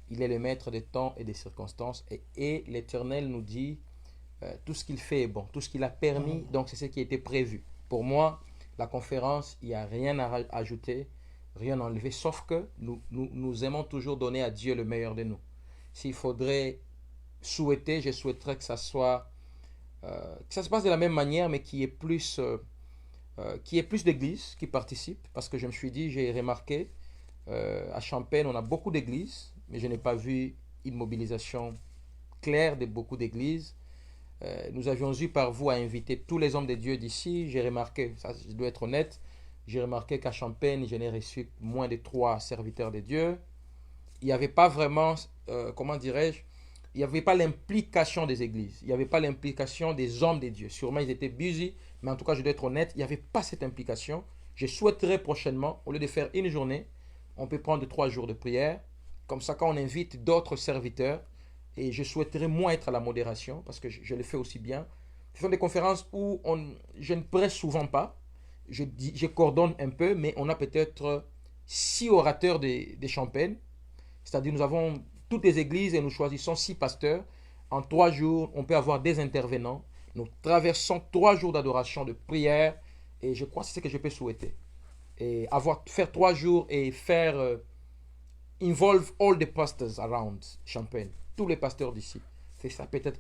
il est le maître des temps et des circonstances. Et l'Éternel nous dit tout ce qu'il fait est bon, tout ce qu'il a permis, donc c'est ce qui était prévu. Pour moi, la conférence, il n'y a rien à ajouter, rien à enlever, sauf que nous aimons toujours donner à Dieu le meilleur de nous. S'il faudrait souhaiter, je souhaiterais que ça soit que ça se passe de la même manière, mais qu'il y ait plus d'églises qui participent, parce que je me suis dit, j'ai remarqué à Champagne, on a beaucoup d'églises, mais je n'ai pas vu une mobilisation claire de beaucoup d'églises. Nous avions eu par vous à inviter tous les hommes de Dieu d'ici. J'ai remarqué, ça je dois être honnête, j'ai remarqué qu'à Champagne, je n'ai reçu moins de 3 serviteurs de Dieu. Il n'y avait pas vraiment, comment dirais-je, il n'y avait pas l'implication des églises. Il n'y avait pas l'implication des hommes de Dieu. Sûrement, ils étaient busy, mais en tout cas, je dois être honnête, il n'y avait pas cette implication. Je souhaiterais prochainement, au lieu de faire une journée, on peut prendre 3 jours de prière. Comme ça, quand on invite d'autres serviteurs, et je souhaiterais moins être à la modération, parce que je le fais aussi bien. Ce sont des conférences où je ne prêche souvent pas. Je coordonne un peu, mais on a peut-être 6 orateurs de Champagne. C'est-à-dire, nous avons toutes les églises et nous choisissons 6 pasteurs. En 3 jours, on peut avoir des intervenants. Nous traversons 3 jours d'adoration, de prière. Et je crois que c'est ce que je peux souhaiter. Et faire 3 jours et faire involve all the pastors around Champagne. Tous les pasteurs d'ici. C'est ça peut-être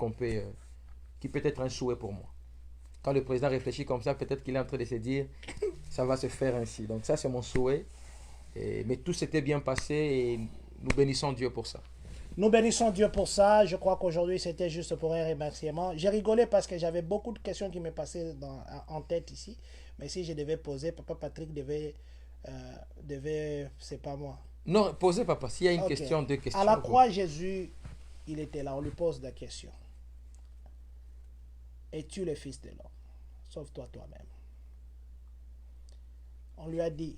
qui peut être un souhait pour moi. Quand le président réfléchit comme ça, peut-être qu'il est en train de se dire, ça va se faire ainsi. Donc ça, c'est mon souhait. Mais tout s'était bien passé et nous bénissons Dieu pour ça. Nous bénissons Dieu pour ça. Je crois qu'aujourd'hui, c'était juste pour un remerciement. J'ai rigolé parce que j'avais beaucoup de questions qui me passaient en tête ici. Mais si je devais poser, Papa Patrick devait c'est pas moi. Non, posez papa, s'il y a une Ok. question, deux questions. À la croix, Jésus, il était là. On lui pose la question. Es-tu le Fils de l'homme? Sauve-toi toi-même. On lui a dit,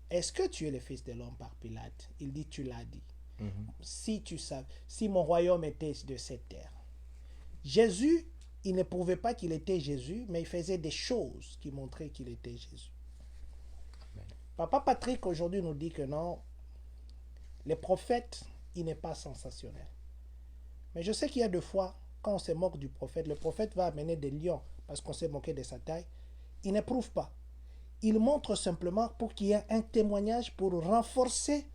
est-ce que tu es le Fils de l'homme par Pilate? Il dit, tu l'as dit. Si tu savais, si mon royaume était de cette terre. Jésus, il ne prouvait pas qu'il était Jésus, mais il faisait des choses qui montraient qu'il était Jésus. Amen. Papa Patrick aujourd'hui nous dit que non, les prophètes, il n'est pas sensationnel. Mais je sais qu'il y a deux fois, quand on se moque du prophète, le prophète va amener des lions parce qu'on s'est moqué de sa taille. Il ne prouve pas. Il montre simplement pour qu'il y ait un témoignage pour renforcer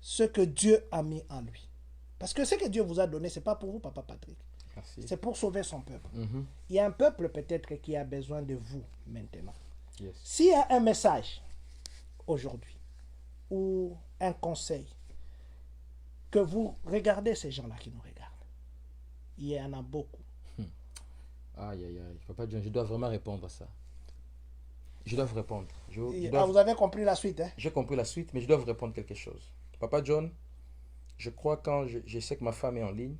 ce que Dieu a mis en lui. Parce que ce que Dieu vous a donné, ce n'est pas pour vous, Papa Patrick. Merci. C'est pour sauver son peuple. Mhm. Il y a un peuple peut-être qui a besoin de vous maintenant. Yes. S'il y a un message aujourd'hui ou un conseil, que vous regardez ces gens-là qui nous regardent. Il y en a beaucoup. Aïe, aïe, aïe. Papa John, je dois vraiment répondre à ça. Je dois vous répondre. Vous avez compris la suite, hein? J'ai compris la suite, mais je dois vous répondre quelque chose. Papa John, je crois quand je sais que ma femme est en ligne,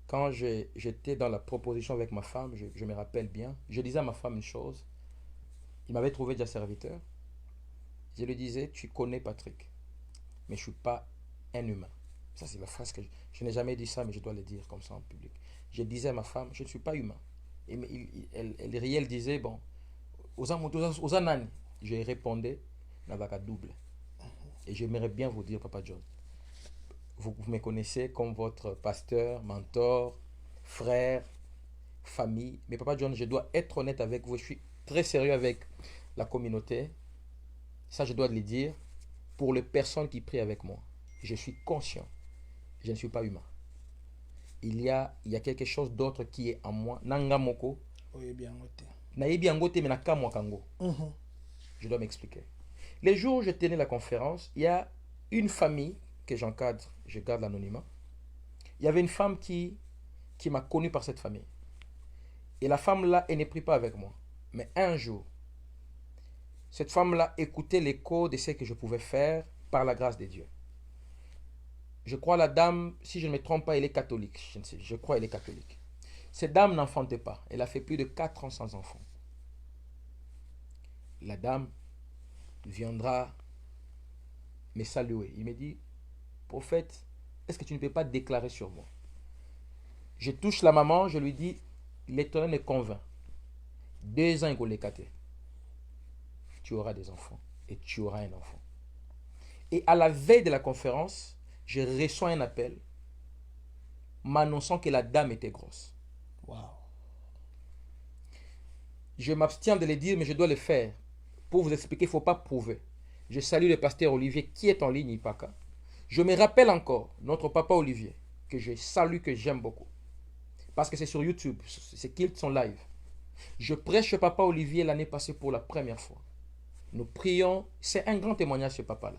quand j'étais dans la proposition avec ma femme, je me rappelle bien, je disais à ma femme une chose. Il m'avait trouvé déjà serviteur. Je lui disais, tu connais Patrick, mais je ne suis pas un humain. Ça, c'est la phrase que je n'ai jamais dit ça, mais je dois le dire comme ça en public. Je disais à ma femme, je ne suis pas humain. Et elle riait, elle disait, bon, aux anani. Je répondais, n'avaka double. Et j'aimerais bien vous dire, Papa John, vous me connaissez comme votre pasteur, mentor, frère, famille. Mais Papa John, je dois être honnête avec vous. Je suis très sérieux avec la communauté. Ça, je dois le dire. Pour les personnes qui prient avec moi, je suis conscient. Je ne suis pas humain. Il y a quelque chose d'autre qui est en moi. Nanga moko. Oui, bien noté. Nayebi angote mais naka moi kango. Je dois m'expliquer. Les jours où je tenais la conférence, il y a une famille que j'encadre, je garde l'anonymat. Il y avait une femme qui m'a connu par cette famille. Et la femme-là, elle ne prie pas avec moi. Mais un jour, cette femme-là écoutait l'écho de ce que je pouvais faire par la grâce de Dieu. Je crois la dame, si je ne me trompe pas, elle est catholique. Je crois qu'elle est catholique. Cette dame n'enfantait pas. Elle a fait plus de 4 ans sans enfant. La dame viendra me saluer. Il me dit, prophète, est-ce que tu ne peux pas déclarer sur moi? Je touche la maman, je lui dis, l'Éternel me convainc. 2 ans, il faut tu auras des enfants et tu auras un enfant. Et à la veille de la conférence, je reçois un appel m'annonçant que la dame était grosse. Wow. Je m'abstiens de le dire, mais je dois le faire. Pour vous expliquer, il ne faut pas prouver. Je salue le pasteur Olivier qui est en ligne, Ipaka. Je me rappelle encore notre papa Olivier, que je salue, que j'aime beaucoup. Parce que c'est sur YouTube, c'est qu'il son live. Je prêche chez papa Olivier l'année passée pour la première fois. Nous prions, c'est un grand témoignage ce papa-là.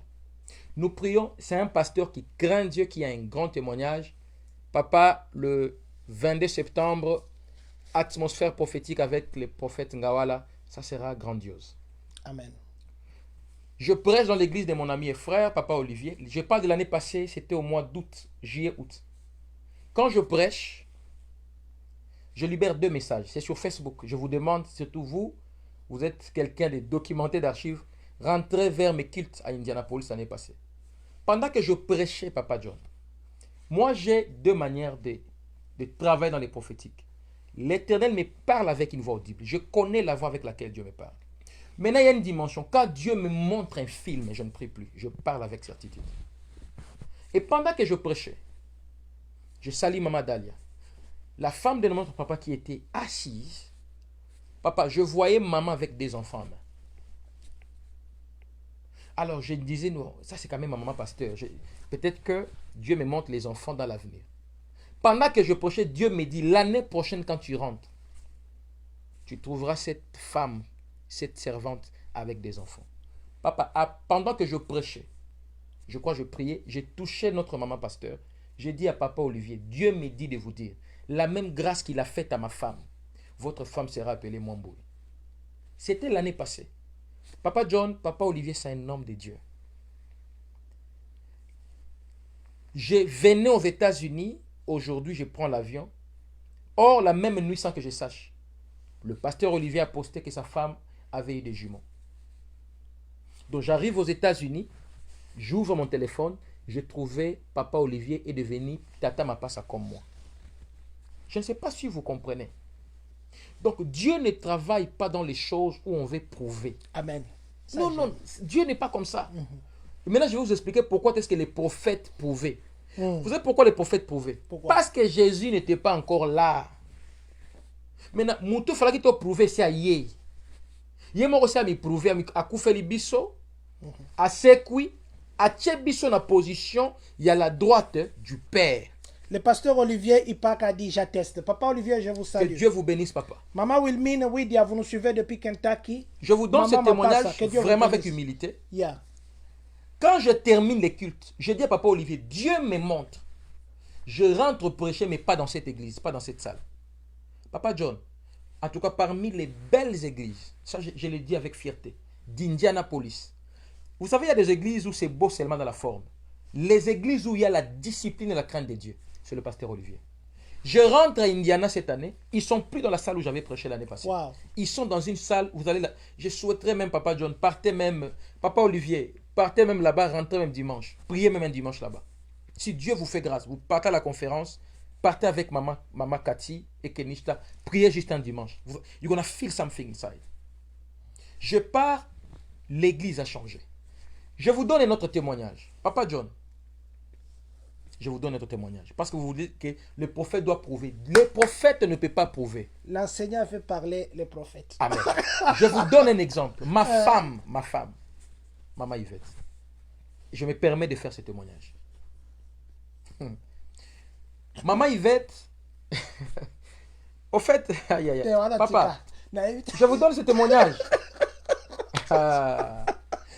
Nous prions, c'est un pasteur qui craint Dieu, qui a un grand témoignage. Papa, le 22 septembre, atmosphère prophétique avec le prophète Ngawala, ça sera grandiose. Amen. Je prêche dans l'église de mon ami et frère, Papa Olivier. Je parle de l'année passée, c'était au mois d'août, juillet-août. Quand je prêche, je libère 2 messages. C'est sur Facebook. Je vous demande, surtout vous êtes quelqu'un de documenté d'archives, rentrez vers mes cultes à Indianapolis l'année passée. Pendant que je prêchais, Papa John, moi j'ai 2 manières de travailler dans les prophétiques. L'Éternel me parle avec une voix audible. Je connais la voix avec laquelle Dieu me parle. Maintenant, il y a une dimension. Quand Dieu me montre un film, je ne prie plus. Je parle avec certitude. Et pendant que je prêchais, je salue Maman Dalia, la femme de notre papa qui était assise. Papa, je voyais maman avec des enfants en main. Alors je disais, non, ça c'est quand même ma maman pasteur. Peut-être que Dieu me montre les enfants dans l'avenir. Pendant que je prêchais, Dieu me dit, l'année prochaine quand tu rentres, tu trouveras cette femme, cette servante avec des enfants. Papa, pendant que je prêchais, je crois que je priais, j'ai touché notre maman pasteur. J'ai dit à papa Olivier, Dieu me dit de vous dire, la même grâce qu'il a faite à ma femme, votre femme sera appelée Mwamboui. C'était l'année passée. Papa John, papa Olivier, c'est un homme de Dieu. Je venais aux États-Unis, aujourd'hui je prends l'avion. Or, la même nuit, sans que je sache, le pasteur Olivier a posté que sa femme avait eu des jumeaux. Donc j'arrive aux États-Unis, j'ouvre mon téléphone, j'ai trouvé papa Olivier est devenu Tata Mapassa comme moi. Je ne sais pas si vous comprenez. Donc Dieu ne travaille pas dans les choses où on veut prouver. Amen. Ça, Non, non, Dieu n'est pas comme ça. Maintenant, je vais vous expliquer pourquoi est-ce que les prophètes prouvaient. Vous savez pourquoi les prophètes prouvaient? Pourquoi? Parce que Jésus n'était pas encore là. Maintenant, il fallait qu'il te prouve c'est à Yé. Yé m'a aussi à me prouver à Koufeli Bisso, à Sekui, à Tchebisso na position, il y a la droite du Père. Le pasteur Olivier Ipak a dit, j'atteste. Papa Olivier, je vous Que salue. Dieu vous bénisse, papa. Maman Wilmine, oui, dia, vous nous suivez depuis Kentucky. Je vous donne Maman ce témoignage Mapassa, que Dieu vous vraiment avec bénisse. humilité. Yeah. Quand je termine les cultes, je dis à papa Olivier, Dieu me montre. Je rentre prêcher, mais pas dans cette église, pas dans cette salle. Papa John, en tout cas parmi les belles églises, ça je le dis avec fierté, d'Indianapolis. Vous savez, il y a des églises où c'est beau seulement dans la forme. Les églises où il y a la discipline et la crainte de Dieu, c'est le pasteur Olivier. Je rentre à Indiana cette année, ils ne sont plus dans la salle où j'avais prêché l'année passée. Wow. Ils sont dans une salle, vous allez là. Je souhaiterais même, Papa John, partez même, Papa Olivier, partez même là-bas, rentrez même dimanche. Priez même un dimanche là-bas. Si Dieu vous fait grâce, vous partez à la conférence, partez avec maman Cathy et Kenishta, priez juste un dimanche. You're gonna feel something inside. Je pars, l'église a changé. Je vous donne un autre témoignage. Papa John, je vous donne un autre témoignage. Parce que vous dites que le prophète doit prouver. Le prophète ne peut pas prouver. L'enseignant fait parler le prophète. Amen. Je vous donne un exemple. Ma femme, Maman Yvette, je me permets de faire ce témoignage. Maman Yvette, au fait, aïe, aïe, aïe. Papa, je vous donne ce témoignage.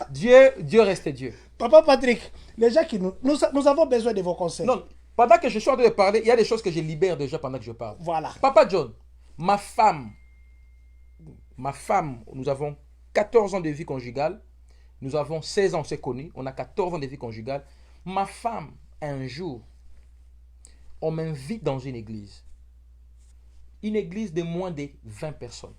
Dieu reste Dieu. Papa Patrick, les gens qui nous avons besoin de vos conseils. Non, pendant que je suis en train de parler, il y a des choses que je libère déjà pendant que je parle. Voilà. Papa John, ma femme, nous avons 14 ans de vie conjugale. Nous avons 16 ans, on s'est connus. On a 14 ans de vie conjugale. Ma femme, un jour, on m'invite dans une église. Une église de moins de 20 personnes.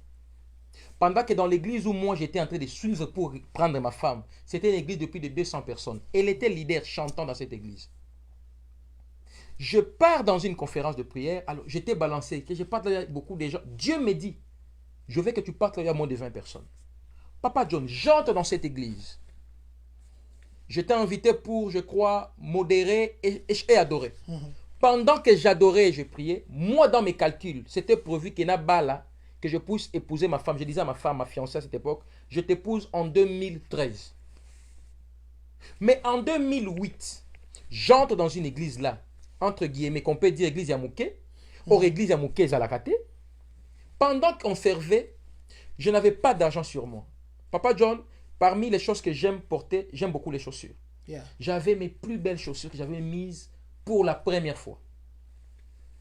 Pendant que dans l'église où moi j'étais en train de suivre pour prendre ma femme, c'était une église de plus de 200 personnes. Elle était leader chantant dans cette église. Je pars dans une conférence de prière, alors j'étais balancé, que je parle avec beaucoup de gens. Dieu me dit, je veux que tu partes à moins de 20 personnes. Papa John, j'entre dans cette église. J'étais invité pour, je crois, modérer et adorer. Pendant que j'adorais et je priais, moi dans mes calculs, c'était prévu qu'il y ait un bas que je puisse épouser ma femme. Je disais à ma femme, ma fiancée à cette époque, je t'épouse en 2013. Mais en 2008, j'entre dans une église là, entre guillemets, qu'on peut dire église Yamouké, or église Yamouké Zalakate. Pendant qu'on servait, je n'avais pas d'argent sur moi. Papa John, parmi les choses que j'aime porter, j'aime beaucoup les chaussures. Yeah. J'avais mes plus belles chaussures que j'avais mises pour la première fois.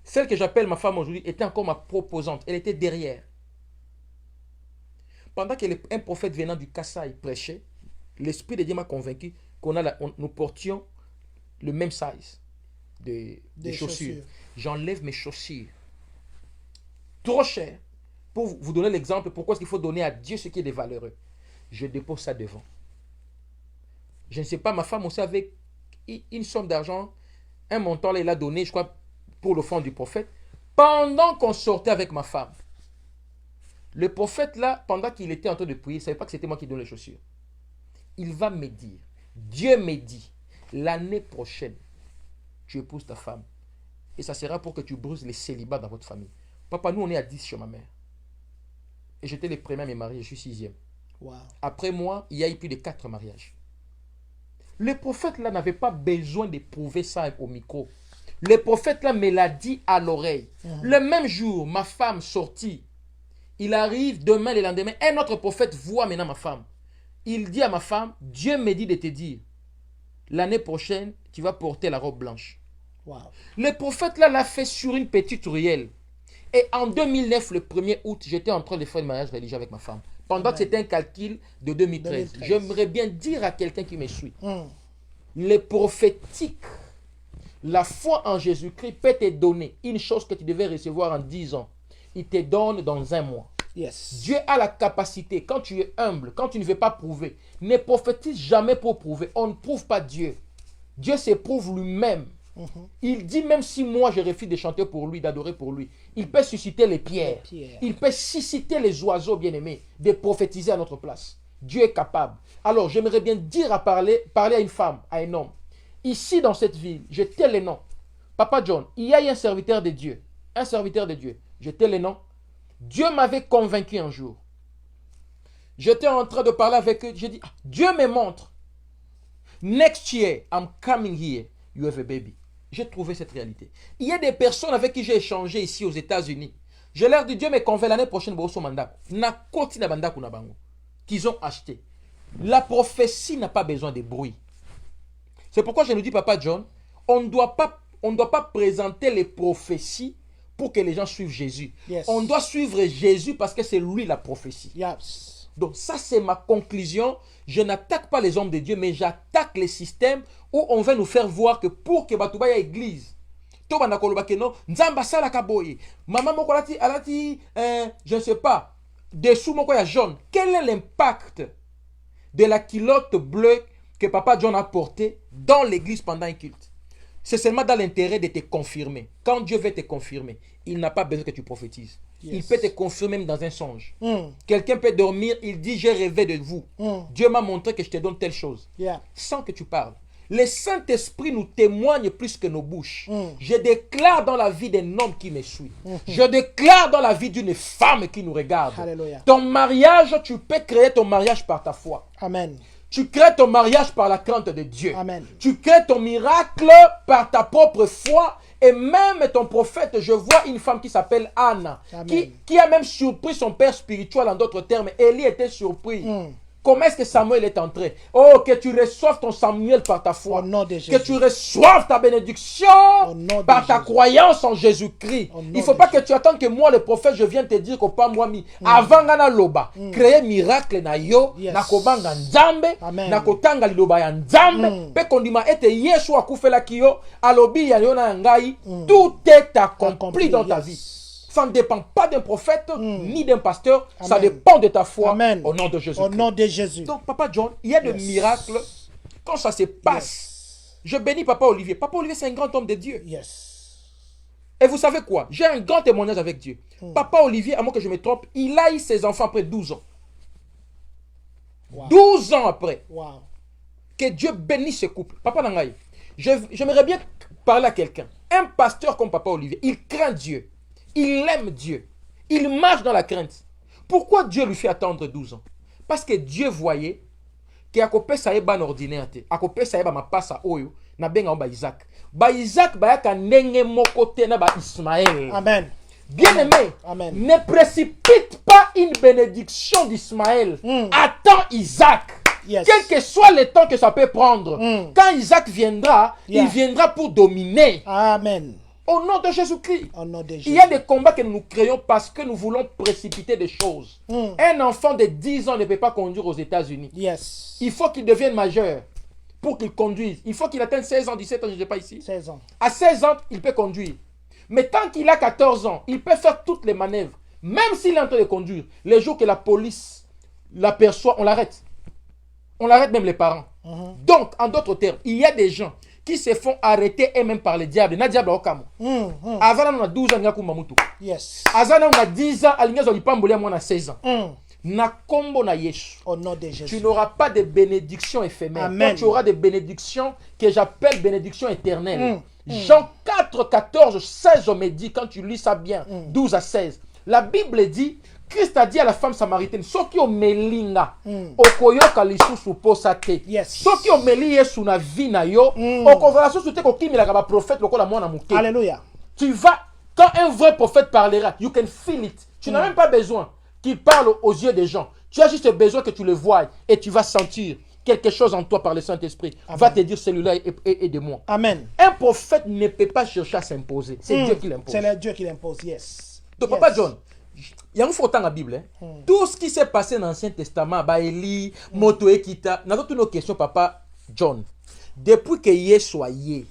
Celle que j'appelle ma femme aujourd'hui était encore ma proposante. Elle était derrière. Pendant qu'un prophète venant du Kassai prêchait, l'Esprit de Dieu m'a convaincu nous portions le même size de chaussures. J'enlève mes chaussures. Trop cher. Pour vous donner l'exemple, pourquoi est-ce qu'il faut donner à Dieu ce qui est de valeureux. Je dépose ça devant. Je ne sais pas, ma femme aussi avait une somme d'argent, un montant là, il a donné, je crois, pour le fonds du prophète. Pendant qu'on sortait avec ma femme, le prophète là, pendant qu'il était en train de prier, il ne savait pas que c'était moi qui donnais les chaussures. Il va me dire, Dieu me dit, l'année prochaine, tu épouses ta femme. Et ça sera pour que tu brises les célibats dans votre famille. Papa, nous on est à 10 chez ma mère. Et j'étais le premier à me marier, je suis 6e. Wow. Après moi, il y a eu plus de 4 mariages. Le prophète là n'avait pas besoin de prouver ça au micro. Le prophète là me l'a dit à l'oreille. Le même jour, ma femme sortit. Il arrive demain, le lendemain, un autre prophète voit maintenant ma femme. Il dit à ma femme, Dieu me dit de te dire, l'année prochaine, tu vas porter la robe blanche. Wow. Le prophète là l'a fait sur une petite ruelle. Et en 2009, le 1er août, j'étais en train de faire un mariage religieux avec ma femme. Pendant que c'était un calcul de 2013. J'aimerais bien dire à quelqu'un qui me suit. Le prophétique, la foi en Jésus-Christ peut te donner une chose que tu devais recevoir en 10 ans. Il te donne dans un mois. Yes. Dieu a la capacité, quand tu es humble, quand tu ne veux pas prouver, ne prophétise jamais pour prouver. On ne prouve pas Dieu. Dieu s'éprouve lui-même. Il dit, même si moi je refuse de chanter pour lui, d'adorer pour lui, il peut susciter les pierres. Il peut susciter les oiseaux bien-aimés, de prophétiser à notre place. Dieu est capable. Alors, j'aimerais bien dire à parler à une femme, à un homme. Ici, dans cette ville, je tais les noms. Papa John, il y a un serviteur de Dieu. Un serviteur de Dieu. Je tais les noms. Dieu m'avait convaincu un jour. J'étais en train de parler avec eux. J'ai dit, Dieu me montre. Next year, I'm coming here. You have a baby. J'ai trouvé cette réalité. Il y a des personnes avec qui j'ai échangé ici aux États-Unis. Je leur dis, Dieu me convainc l'année prochaine, qu'ils ont acheté. La prophétie n'a pas besoin de bruit. C'est pourquoi je nous dis, Papa John, on ne doit pas présenter les prophéties pour que les gens suivent Jésus. Yes. On doit suivre Jésus parce que c'est lui la prophétie. Yes. Donc ça c'est ma conclusion. Je n'attaque pas les hommes de Dieu, mais j'attaque les systèmes où on va nous faire voir que pour que Batouba y a église, je ne sais pas, dessous mon y jaune. Quel est l'impact de la culotte bleue que Papa John a portée dans l'église pendant un culte? C'est seulement dans l'intérêt de te confirmer. Quand Dieu veut te confirmer, il n'a pas besoin que tu prophétises. Yes. Il peut te confirmer même dans un songe. Quelqu'un peut dormir, il dit, j'ai rêvé de vous. Dieu m'a montré que je te donne telle chose. Sans que tu parles. Le Saint-Esprit nous témoigne plus que nos bouches. Je déclare dans la vie d'un homme qui me suit. Je déclare dans la vie d'une femme qui nous regarde. Alléluia. Ton mariage, tu peux créer ton mariage par ta foi. Amen. Tu crées ton mariage par la crainte de Dieu. Amen. Tu crées ton miracle par ta propre foi. Et même ton prophète, je vois une femme qui s'appelle Anna, qui a même surpris son père spirituel, en d'autres termes. Élie était surpris. Comment est-ce que Samuel est entré? Oh, que tu reçoives ton Samuel par ta foi. Au nom de Jésus. Que tu reçoives ta bénédiction par ta croyance en Jésus-Christ. Il ne faut pas que tu attendes que moi, le prophète, je vienne te dire que pas moi, avant Gana Loba, créer miracle na yo, na kobanga nzambe, na kotanga liloba ya nzambe, pe kondima ete Yesu akufela kiyo, alobi ya yo na ngai, tout est accompli dans ta vie. Ça ne dépend pas d'un prophète ni d'un pasteur. Amen. Ça dépend de ta foi. Amen. Au nom de Jésus. Au nom de Jésus. Donc, Papa John, il y a des miracles. Quand ça se passe, je bénis Papa Olivier. Papa Olivier, c'est un grand homme de Dieu. Et vous savez quoi? J'ai un grand témoignage avec Dieu. Papa Olivier, à moins que je me trompe, il a eu ses enfants après 12 ans. 12 ans après. Que Dieu bénisse ce couple. Papa Nangaï, j'aimerais bien parler à quelqu'un. Un pasteur comme Papa Olivier, il craint Dieu. Il aime Dieu. Il marche dans la crainte. Pourquoi Dieu lui fait attendre 12 ans? Parce que Dieu voyait que Akopé Saïba n'ordinaire. Akopé Saïba ma passe à Oyo. Na benga ba Isaac. Ba Isaac ba yaka nenge mokote na ba Ismaël. Amen. Bien-aimé, Amen. Ne précipite pas une bénédiction d'Ismaël. Attends Isaac. Quel que soit le temps que ça peut prendre. Quand Isaac viendra, il viendra pour dominer. Amen. Au nom de Jésus-Christ. Il y a des combats que nous créons parce que nous voulons précipiter des choses. Un enfant de 10 ans ne peut pas conduire aux États-Unis. Il faut qu'il devienne majeur pour qu'il conduise. Il faut qu'il atteigne 16 ans, 17 ans, je ne sais pas ici. 16 ans. À 16 ans, il peut conduire. Mais tant qu'il a 14 ans, il peut faire toutes les manœuvres. Même s'il est en train de conduire, les jours que la police l'aperçoit, on l'arrête. On l'arrête même les parents. Donc, en d'autres termes, il y a des gens qui se font arrêter et même par le diable. Na diable okamo. Avant on a 12 ans ngako mamutu. Azana on a 10 ans, alingazo lipambolia moi na 16 ans. Na kombo na Yesu. Au nom de Jésus. Tu n'auras pas de bénédiction éphémère. Amen. Tu auras des bénédictions que j'appelle bénédictions éternelles. Jean 4, 14, 16 on me dit, quand tu lis ça bien, 12 à 16. La Bible dit, Christ a dit à la femme samaritaine, soki o melinga, okoyoka lisusu posate. Soki o meli Yesu na vie na yo, okovala susu te kokimilaka ba prophète lokola mwana muke. Alléluia. Tu vas, quand un vrai prophète parlera, you can feel it. Tu n'as même pas besoin. qu'il parle aux yeux des gens. Tu as juste besoin que tu le voies et tu vas sentir quelque chose en toi par le Saint-Esprit. Va te dire, celui-là est de moi. Amen. Un prophète ne peut pas chercher à s'imposer. C'est Dieu qui l'impose. C'est Dieu qui l'impose, yes. Donc, Yes. Papa John, il y a un faux temps dans la Bible. Tout ce qui s'est passé dans l'Ancien Testament, Élie, Moto Ekita, nous avons toutes nos questions, Papa John. Depuis que Yé soit Yé,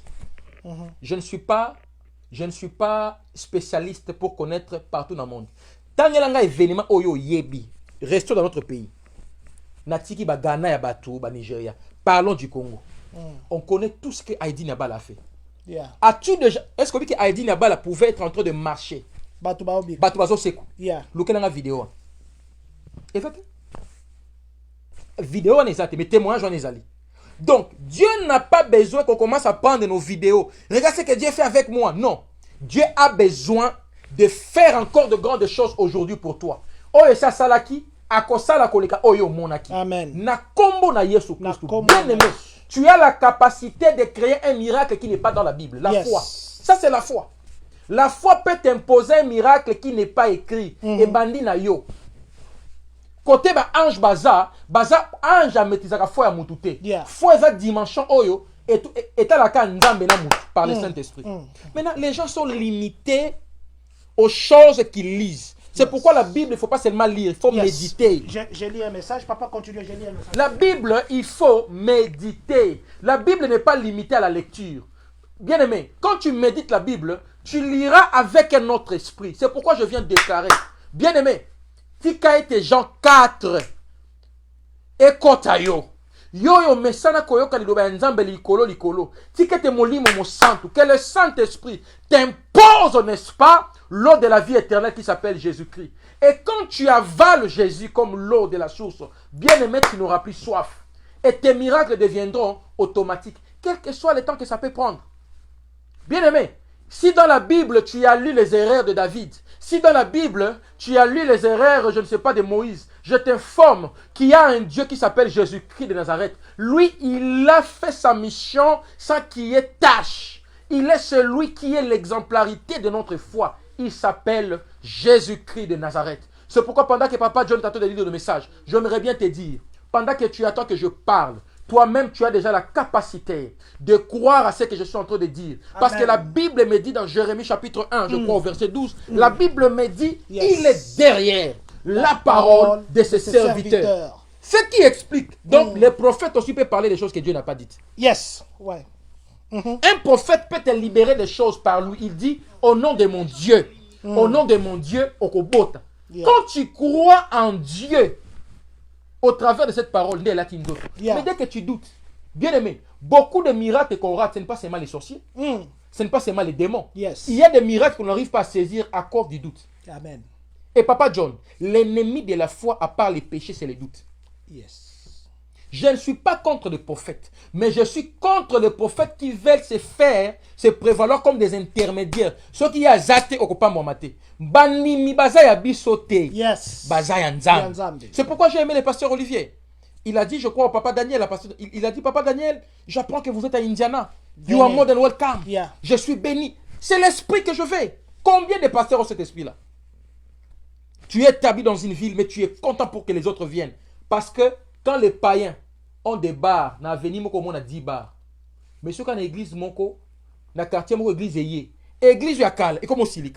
je ne suis pas spécialiste pour connaître partout dans le monde. Tant qu'il y a un événement Oyo Yebi, restons dans notre pays. Natiki ba Ghana ya Batu, ba Nigeria. Parlons du Congo. On connaît tout ce que Heidi Nabal a fait. Yeah. As-tu déjà, est-ce que Heidi Nabal pouvait être en train de marcher? Batu Baobi. Batu Bazo Sekou. Yeah. Look at la vidéo. Et fait, vidéo on est mais témoignage on est allé. Donc, Dieu n'a pas besoin qu'on commence à prendre nos vidéos. Regarde ce que Dieu fait avec moi. Non. Dieu a besoin de faire encore de grandes choses aujourd'hui pour toi. Oh, et ça, salaki, akosala koleka, oyo monaki. Amen. Na kombo na Yesu Na Christ. kombo Bien na aimé, tu as la capacité de créer un miracle qui n'est pas dans la Bible. La Yes. foi. Ça, c'est la foi. La foi peut t'imposer un miracle qui n'est pas écrit. Et bandi na yo. Côté ba ange baza ange a maîtrisaka foi ya mutute. Yeah. Foi eza dimension oyo et à la kan nzambe na mutu par le Saint-Esprit. Maintenant, les gens sont limités aux choses qu'ils lisent. C'est pourquoi la Bible, il ne faut pas seulement lire, il faut Yes. méditer. J'ai lu un message. Papa, continue, j'ai lu un message. La Bible, il faut méditer. La Bible n'est pas limitée à la lecture. Bien aimé, quand tu médites la Bible, tu liras avec un autre esprit. C'est pourquoi je viens de déclarer. Bien aimé, tika ete Jean 4 et kotayo. Yo mesana koyoka liloba ya nzambe likolo. Tika ete molimo mo santo. Que le Saint-Esprit t'impose, n'est-ce pas, l'eau de la vie éternelle qui s'appelle Jésus-Christ. Et quand tu avales Jésus comme l'eau de la source, bien aimé, tu n'auras plus soif. Et tes miracles deviendront automatiques, quel que soit le temps que ça peut prendre. Bien aimé, si dans la Bible tu as lu les erreurs de David, si dans la Bible tu as lu les erreurs, je ne sais pas, de Moïse, je t'informe qu'il y a un Dieu qui s'appelle Jésus-Christ de Nazareth. Lui, il a fait sa mission sans qu'il y ait tâche. Il est celui qui est l'exemplarité de notre foi. Il s'appelle Jésus-Christ de Nazareth. C'est pourquoi pendant que Papa John t'attend de lire le message, j'aimerais bien te dire, pendant que tu attends que je parle, toi-même, tu as déjà la capacité de croire à ce que je suis en train de dire. Parce Amen. que la Bible me dit dans Jérémie chapitre 1, je crois au verset 12, la Bible me dit, Yes. il est derrière la parole de ses serviteurs. Ce qui explique. Donc, les prophètes aussi peuvent parler des choses que Dieu n'a pas dites. Yes. Ouais. Un prophète peut te libérer des choses par lui. Il dit, au nom de mon Dieu, au nom de mon Dieu, okobota. Yeah. Quand tu crois en Dieu, au travers de cette parole, Yeah. mais dès que tu doutes, bien aimé, beaucoup de miracles qu'on rate, ce n'est pas seulement les sorciers, ce n'est pas seulement les démons. Yes. Il y a des miracles qu'on n'arrive pas à saisir à cause du doute. Amen. Et Papa John, l'ennemi de la foi, à part les péchés, c'est les doutes. Yes. Je ne suis pas contre les prophètes, mais je suis contre les prophètes qui veulent se prévaloir comme des intermédiaires. Ceux qui ont zaté au copain Momaté. Banimi bazaya bisote. Yes. Bazaya nzambe. Nzambe. C'est pourquoi j'ai aimé le pasteur Olivier. Il a dit, je crois au Papa Daniel, il a dit, Papa Daniel, j'apprends que vous êtes à Indiana. You are more than welcome. Yeah. Je suis béni. C'est l'esprit que je fais. Combien de pasteurs ont cet esprit-là? Tu es établi dans une ville, mais tu es content pour que les autres viennent. Parce que quand les païens ont des bars, dans l'avenir, on a 10 bars. Mais ceux qui ont l'église, dans le quartier, l'église est église à Kal, et comme au Silic.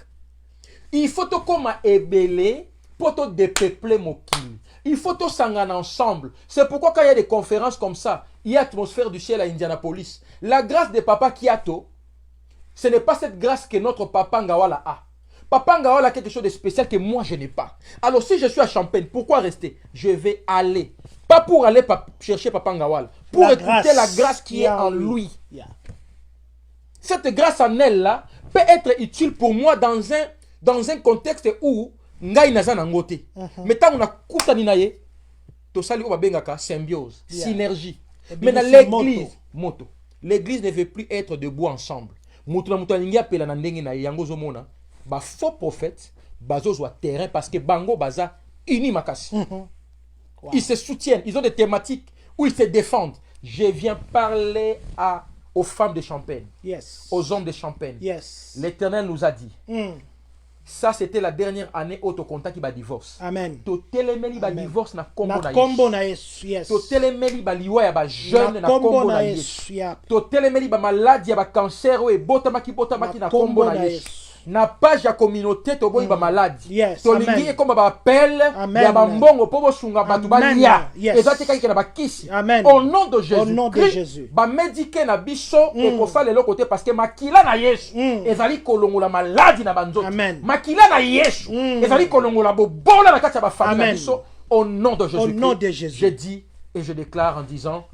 Il faut tout comme ébélé pour te dépeupler mon kill. Il faut tout s'engager ensemble. C'est pourquoi quand il y a des conférences comme ça, il y a l'atmosphère du ciel à Indianapolis. La grâce de Papa Kiato, ce n'est pas cette grâce que notre Papa Ngawala a. Papa Ngawala a quelque chose de spécial que moi je n'ai pas. Alors si je suis à Champagne, pourquoi rester? Je vais aller. Pas pour aller chercher Papa Ngawala. Pour La écouter la grâce qui est en lui. Yeah. Cette grâce en elle là peut être utile pour moi dans un contexte où ngai naza na ngote. Mais tant on a kutani na ye, to sali o babengaka symbiose, Yeah. synergie. Et Mais dans bien, l'église, moto. L'église ne veut plus être debout ensemble. Mutu na mutu alingi apela na ndenge na ye yango zomona. Ba faux prophète bazo zwa terrain parce que bango baza uni makasi. Wow. Ils se soutiennent, ils ont des thématiques où ils se défendent. Je viens parler aux femmes de Champagne, Yes. aux hommes de Champagne. Yes. L'Éternel nous a dit, Ça, c'était la dernière année où tu contact qui va divorce. Amen. Tu telemeli ba Amen. divorce na kombo Na na kombo Yesu. na Yesu. Yes. Tu telemeli ba liwa ya ba jeune na kombo kombo na na Yesu. Yesu. Yep. Tu telemeli ba maladie ya ba cancer ou botamaki na kombo na Yesu. Na page ya communauté to boyi ba maladie. Yes. To Amen. lingi comme ba appel Amen. ya ba mbongo po bo sunga batu ba Amen. lia. Yes. Ezati kaki na ba kisi. Amen. Au nom de Jésus. Au nom de Jésus. Ba médiquer na biso et ko fa lelo côté parce que makila na Yesu. Ezali kolongola maladie na banzoto. Amen. Makila na Yesu. Ezali kolongola bobola na kati ya ba famille na Amen. biso. Au nom de Jésus. Au nom de Jésus. Je dis et je déclare en disant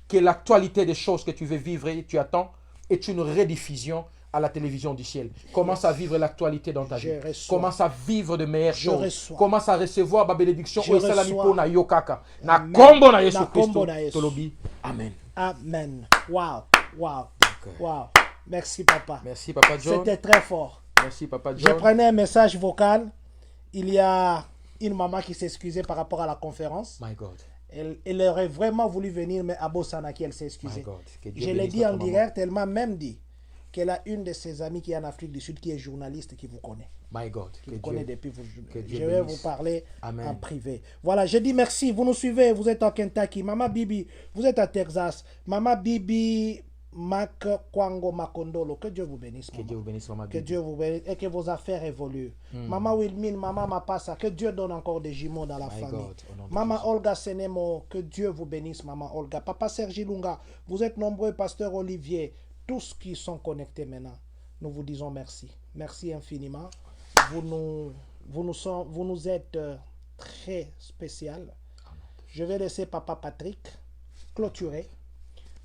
que l'actualité des choses que tu veux vivre et tu attends est une rediffusion à la télévision du ciel. Commence à vivre l'actualité dans ta vie. reçois. Commence à vivre de meilleures Je choses. reçois. Commence à recevoir ma bénédiction. Je reçois. Na yokaka. Na Amen. kombo na Yesu Na kombo Christo. na Yesu. Tolobi. Amen. Amen. Wow. Wow. Wow. Merci, papa. Merci Papa John. C'était très fort. Merci Papa Je John. prenais un message vocal. Il y a une maman qui s'excusait par rapport à la conférence. My God. Elle aurait vraiment voulu venir, mais Abo Sanaki, elle s'est excusée. My God. Que Dieu Je l'ai bénisse dit en notre maman. direct, elle m'a même dit qu'elle a une de ses amies qui est en Afrique du Sud, qui est journaliste, qui vous connaît. My God. Qui Que vous connaît Dieu. depuis vous. que Dieu Je vais bénisse. vous parler Amen. en privé. Voilà, je dis merci. Vous nous suivez, vous êtes en Kentucky. Maman Bibi, vous êtes à Texas. Maman Bibi, Mac Kwango Makondolo. Que Dieu vous bénisse. Que Maman. Dieu vous bénisse, Maman Que Bibi. Dieu vous bénisse et que vos affaires évoluent. Maman Wilmine, Maman Mapassa, que Dieu donne encore des jumeaux dans la My famille. God, au nom de Maman Jésus. Olga Senemo, que Dieu vous bénisse, Maman Olga. Papa Sergi Lunga, vous êtes nombreux, Pasteur Olivier, tous qui sont connectés maintenant. Nous vous disons merci. Merci infiniment. Vous nous êtes très spécial. Je vais laisser Papa Patrick clôturer.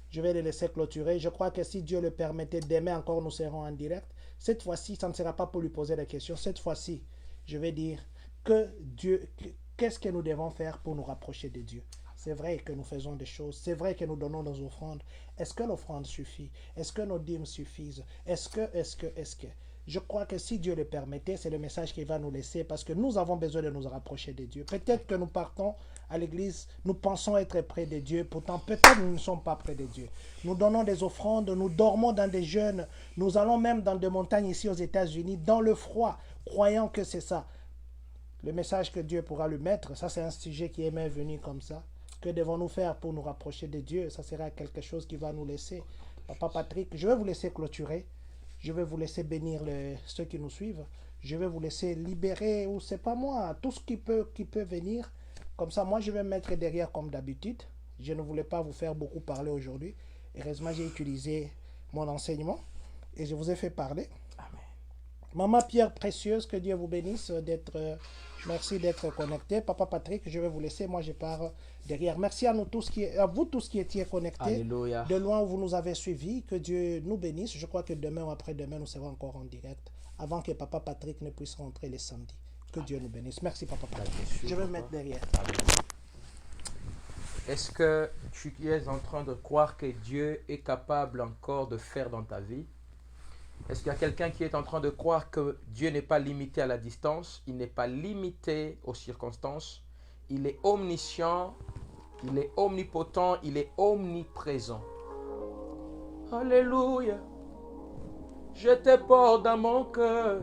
Je vais le laisser clôturer. Je crois que si Dieu le permettait, demain encore nous serons en direct. Cette fois-ci, ça ne sera pas pour lui poser des questions. Cette fois-ci, je vais dire que Dieu, qu'est-ce que nous devons faire pour nous rapprocher de Dieu. C'est vrai que nous faisons des choses. C'est vrai que nous donnons nos offrandes. Est-ce que l'offrande suffit? Est-ce que nos dîmes suffisent? Est-ce que je crois que si Dieu le permettait, c'est le message qu'il va nous laisser parce que nous avons besoin de nous rapprocher de Dieu. Peut-être que nous partons à l'église, nous pensons être près de Dieu, pourtant peut-être nous ne sommes pas près de Dieu. Nous donnons des offrandes, nous dormons dans des jeûnes, nous allons même dans des montagnes ici aux États-Unis, dans le froid, croyant que c'est ça. Le message que Dieu pourra lui mettre, ça c'est un sujet qui est même venu comme ça. Que devons-nous faire pour nous rapprocher de Dieu? Ça sera quelque chose qui va nous laisser. Papa Patrick, je vais vous laisser clôturer. Je vais vous laisser bénir ceux qui nous suivent. Je vais vous laisser libérer, ou c'est pas moi, tout ce qui peut venir. Comme ça, moi, je vais me mettre derrière comme d'habitude. Je ne voulais pas vous faire beaucoup parler aujourd'hui. Heureusement, j'ai utilisé mon enseignement et je vous ai fait parler. Amen. Maman Pierre Précieuse, que Dieu vous bénisse merci d'être connecté. Papa Patrick, je vais vous laisser. Moi, je pars derrière. Merci à vous tous qui étiez connectés. Alléluia. De loin où vous nous avez suivis. Que Dieu nous bénisse. Je crois que demain ou après-demain, nous serons encore en direct avant que Papa Patrick ne puisse rentrer les samedis. Que Dieu nous bénisse. Merci, Papa Patrick. Je vais me mettre derrière. Est-ce que tu es en train de croire que Dieu est capable encore de faire dans ta vie? Est-ce qu'il y a quelqu'un qui est en train de croire que Dieu n'est pas limité à la distance? Il n'est pas limité aux circonstances. Il est omniscient, il est omnipotent, il est omniprésent. Alléluia. Je te porte dans mon cœur.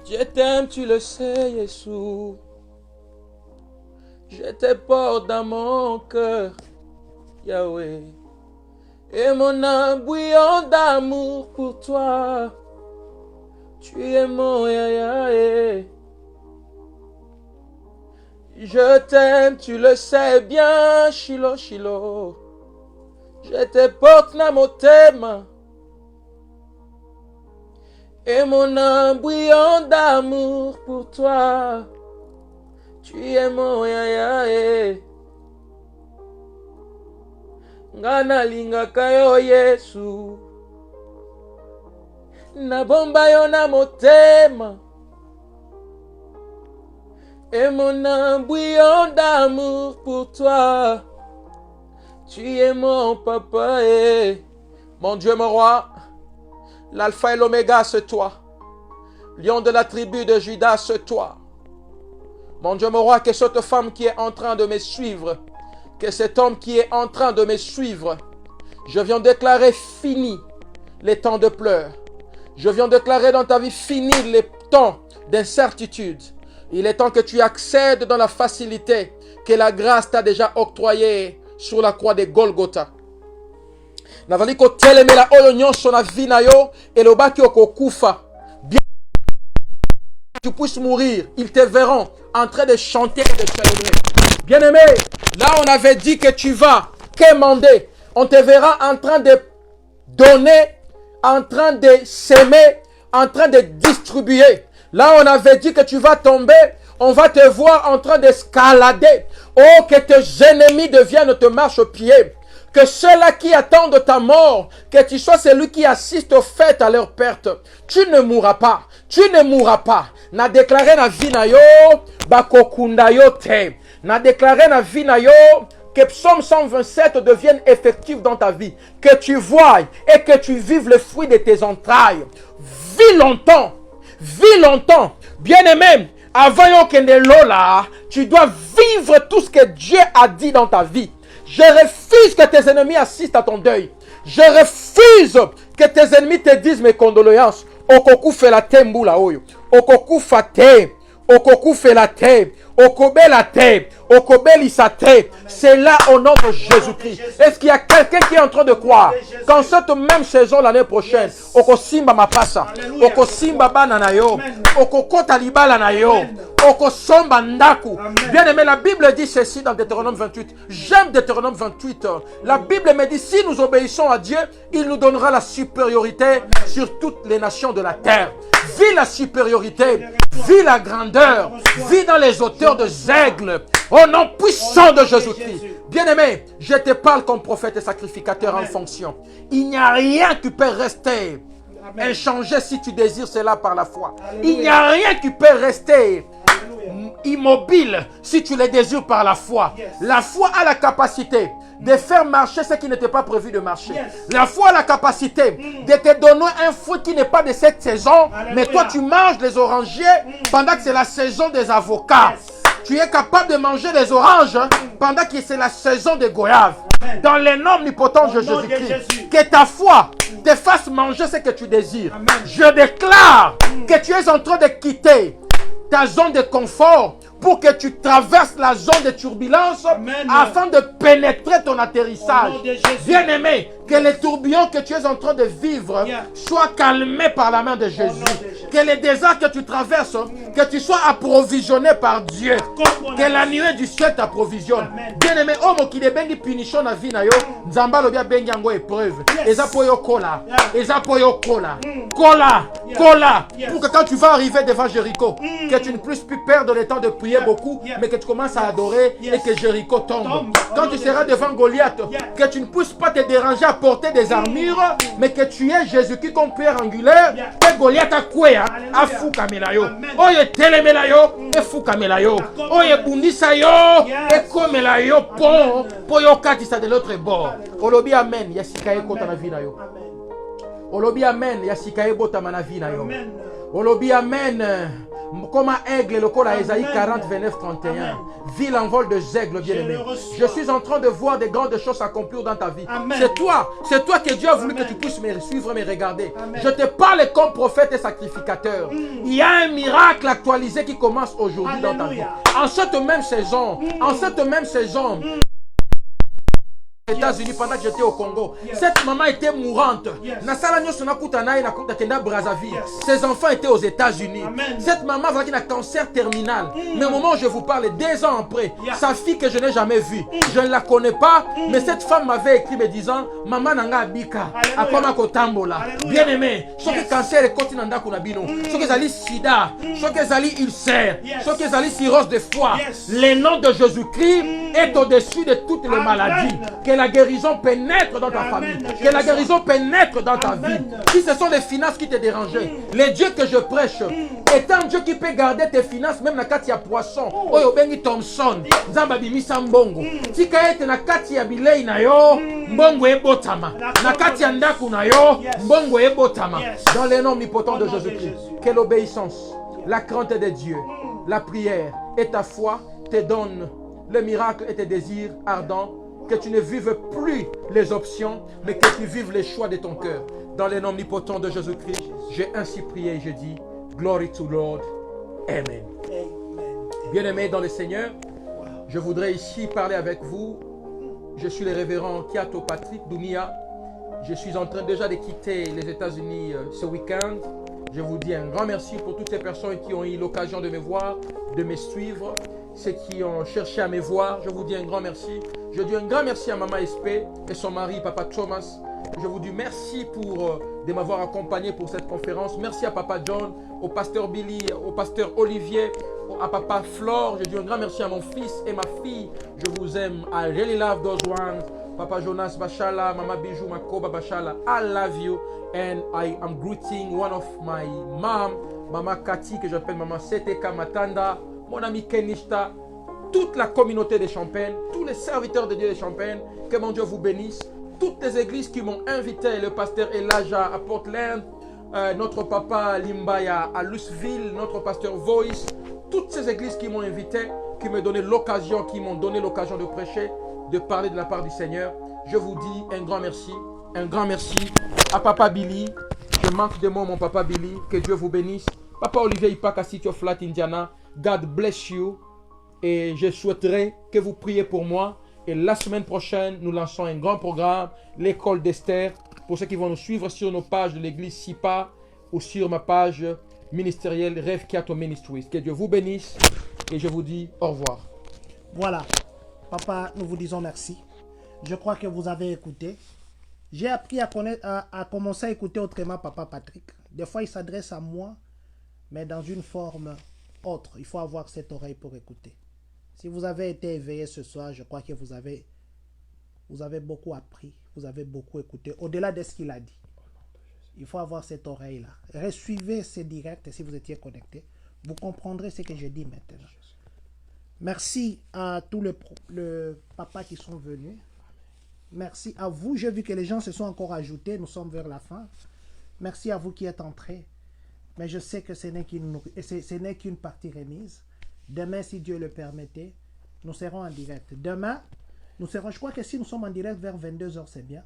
Je t'aime, tu le sais, Jésus. Je te porte dans mon cœur, Yahweh. Et mon âme bouillante d'amour pour toi. Tu es mon Yahweh. Je t'aime, tu le sais bien, Shiloh, Shiloh. Je te porte dans mon thème. Et mon âme bouillante d'amour pour toi. Tu es mon Yahweh. Ngana lingaka yo Yesu. Nabomba yo na motema. Et mon âme bouillante d'amour pour toi. Tu es mon papa et mon Dieu, mon roi. L'alpha et l'oméga, c'est toi. Lion de la tribu de Judas, c'est toi. Mon Dieu, mon roi, que cette femme qui est en train de me suivre, que cet homme qui est en train de me suivre, je viens déclarer fini les temps de pleurs. Je viens déclarer dans ta vie, fini les temps d'incertitude. Il est temps que tu accèdes dans la facilité que la grâce t'a déjà octroyée sur la croix de Golgotha. Navali ko telemela oyo nyonso na vie na yo elobaki okokufa. Bien tu puisses mourir, ils te verront en train de chanter et de célébrer. Bien-aimé, là on avait dit que tu vas quémander. On te verra en train de donner, en train de s'aimer, en train de distribuer. Là on avait dit que tu vas tomber, on va te voir en train d'escalader. Oh, que tes ennemis deviennent te marche au pied. Que ceux-là qui attendent ta mort, que tu sois celui qui assiste aux fêtes à leur perte. Tu ne mourras pas. Tu ne mourras pas. Na déclaré na vie na yo, bakokunda yo te. Na déclaré na vie na yo, que Psaume 127 devienne effectif dans ta vie. Que tu voies et que tu vives le fruit de tes entrailles. Vis longtemps. Vis longtemps. Bien-aimé, avant que ne lola, tu dois vivre tout ce que Dieu a dit dans ta vie. Je refuse que tes ennemis assistent à ton deuil. Je refuse que tes ennemis te disent mes condoléances. Okoku fait la tembu la oyo. Okoku fate. Okoku fait la te. Okobe la te. Okobe lisate. C'est là au nom de Jésus-Christ. Est-ce qu'il y a quelqu'un qui est en train de croire qu'en cette même saison l'année prochaine, Okosimba mapasa, Okosimba bananayo, Okokota libala nayo, Okosomba ndaku. Bien aimé, la Bible dit ceci dans Deutéronome 28. J'aime Deutéronome 28. La Bible me dit si nous obéissons à Dieu, il nous donnera la supériorité sur toutes les nations de la terre. Vis la supériorité, vis la grandeur, vis dans les hauteurs de aigles, au nom puissant de Jésus-Christ. Bien-aimé, je te parle comme prophète et sacrificateur en fonction. Il n'y a rien qui peut rester inchangé si tu désires cela par la foi. Il n'y a rien qui peut rester immobile si tu le désires par la foi. La foi a la capacité de faire marcher ce qui n'était pas prévu de marcher. La foi a la capacité de te donner un fruit qui n'est pas de cette saison, mais toi tu manges les orangiers pendant que c'est la saison des avocats. Tu es capable de manger les oranges pendant que c'est la saison des goyaves. Dans le nom omnipotent de Jésus-Christ, que ta foi te fasse manger ce que tu désires. Je déclare que tu es en train de quitter ta zone de confort pour que tu traverses la zone de turbulence afin de pénétrer ton atterrissage. Bien-aimé, que les tourbillons que tu es en train de vivre soient calmés par la main de Jésus. Que les déserts que tu traverses, que tu sois approvisionné par Dieu. Que la nuée du ciel t'approvisionne. Bien-aimé, homme qui bengi punition na vie na yo, nzamba lobia bengi yango épreuve. Eza po yo kola, eza po yo kola. Kola, kola, pour que quand tu vas arriver devant Jéricho, que tu ne puisses plus perdre le temps de prier beaucoup, mais que tu commences à adorer et que Jéricho tombe. Quand tu seras devant Goliath, que tu ne puisses pas te déranger à porter des armures, mais que tu es Jésus-Christ comme pierre angulaire, que Goliath a quoi, a fouka melayo. Oye tele melayo, e fouka melayo. Oye bundisa yo, e komela yo pon, po yo katisa de l'autre bord. Olobi amen, yasikaye kota na vie na yo. Olobi amen, yasikaye bota na vie na yo. Olobi amen. Comme un aigle, le col à Ésaïe 40, 29, 31. Vis l'envol de aigle, bien-aimé. Je suis en train de voir des grandes choses s'accomplir dans ta vie. C'est toi que Dieu a voulu que tu puisses me suivre, me regarder. Je te parle comme prophète et sacrificateur. Il y a un miracle actualisé qui commence aujourd'hui dans ta vie. En cette même saison, États-Unis pendant que j'étais au Congo. Cette maman était mourante. Ses enfants étaient aux États-Unis. Cette maman avait un cancer terminal. Mais au moment où je vous parle, 2 ans après, sa fille que je n'ai jamais vue, je ne la connais pas, mais cette femme m'avait écrit me disant Maman nanga bika, akoma kotambola. Bien aimé, ce que cancer est continent kunabino, ce que zali sida, ce que zali ulcère, ce que zali cirrhose de foie. Le nom de Jésus-Christ est au-dessus de toutes les maladies. Que la guérison pénètre dans ta famille. Que la guérison pénètre dans ta vie. Si ce sont les finances qui te dérangeaient, le Dieu que je prêche est un Dieu qui peut garder tes finances même na kati ya poisson. Oyo bengi Thompson. Nzamba bimisa mbongo. Tika ete na kati ya bilei na yo, mbongo ebotama. Na kati ya ndaku na yo, mbongo ebotama. Dans le nom omnipotent de Jésus-Christ. Que l'obéissance, la crainte de Dieu, la prière et ta foi te donnent le miracle et tes désirs ardents Que tu ne vives plus les options, mais que tu vives les choix de ton cœur. Dans les noms omnipotents de Jésus-Christ, j'ai ainsi prié et je dis, Glory to Lord. Amen. Amen. Bien-aimés dans le Seigneur, je voudrais ici parler avec vous. Je suis le révérend Kiato Patrick Dounia. Je suis en train déjà de quitter les États-Unis ce week-end. Je vous dis un grand merci pour toutes les personnes qui ont eu l'occasion de me voir, de me suivre. Ceux qui ont cherché à me voir, je vous dis un grand merci. Je dis un grand merci à Maman SP et son mari, Papa Thomas. Je vous dis merci de m'avoir accompagné pour cette conférence. Merci à Papa John, au pasteur Billy, au pasteur Olivier, à Papa Flore. Je dis un grand merci à mon fils et ma fille. Je vous aime. I really love those ones. Papa Jonas Bashala, Mama Bijou Makoba Bashala, I love you. And I am greeting one of my mom, Mama Cathy, que j'appelle Mama Seteka Matanda, mon ami Kenishta, toute la communauté des Champagnes, tous les serviteurs de Dieu des Champagnes, que mon Dieu vous bénisse. Toutes les églises qui m'ont invité, le pasteur Elijah à Portland, notre papa Limbaya à Louisville, notre pasteur Voice, toutes ces églises qui m'ont invité, qui m'ont donné l'occasion de prêcher, de parler de la part du Seigneur. Je vous dis un grand merci à Papa Billy. Je manque de mots, mon Papa Billy, que Dieu vous bénisse. Papa Olivier Ipaka, City of Flat, Indiana, God bless you. Et je souhaiterais que vous priez pour moi. Et la semaine prochaine, nous lançons un grand programme, l'école d'Esther, pour ceux qui vont nous suivre sur nos pages de l'église SIPA ou sur ma page ministérielle Rêve Kiato Ministries. Que Dieu vous bénisse et je vous dis au revoir. Voilà. Papa, nous vous disons merci. Je crois que vous avez écouté. J'ai appris à commencer à écouter autrement Papa Patrick. Des fois, il s'adresse à moi, mais dans une forme autre. Il faut avoir cette oreille pour écouter. Si vous avez été éveillé ce soir, je crois que vous avez beaucoup appris, vous avez beaucoup écouté, au-delà de ce qu'il a dit. Il faut avoir cette oreille-là. Resuivez ces directs si vous étiez connecté. Vous comprendrez ce que je dis maintenant. Merci à tous les papas qui sont venus. Merci à vous. J'ai vu que les gens se sont encore ajoutés. Nous sommes vers la fin. Merci à vous qui êtes entrés. Mais je sais que ce n'est qu'une partie remise. Demain, si Dieu le permettait, nous serons en direct. Demain, je crois que si nous sommes en direct vers 22h, c'est bien.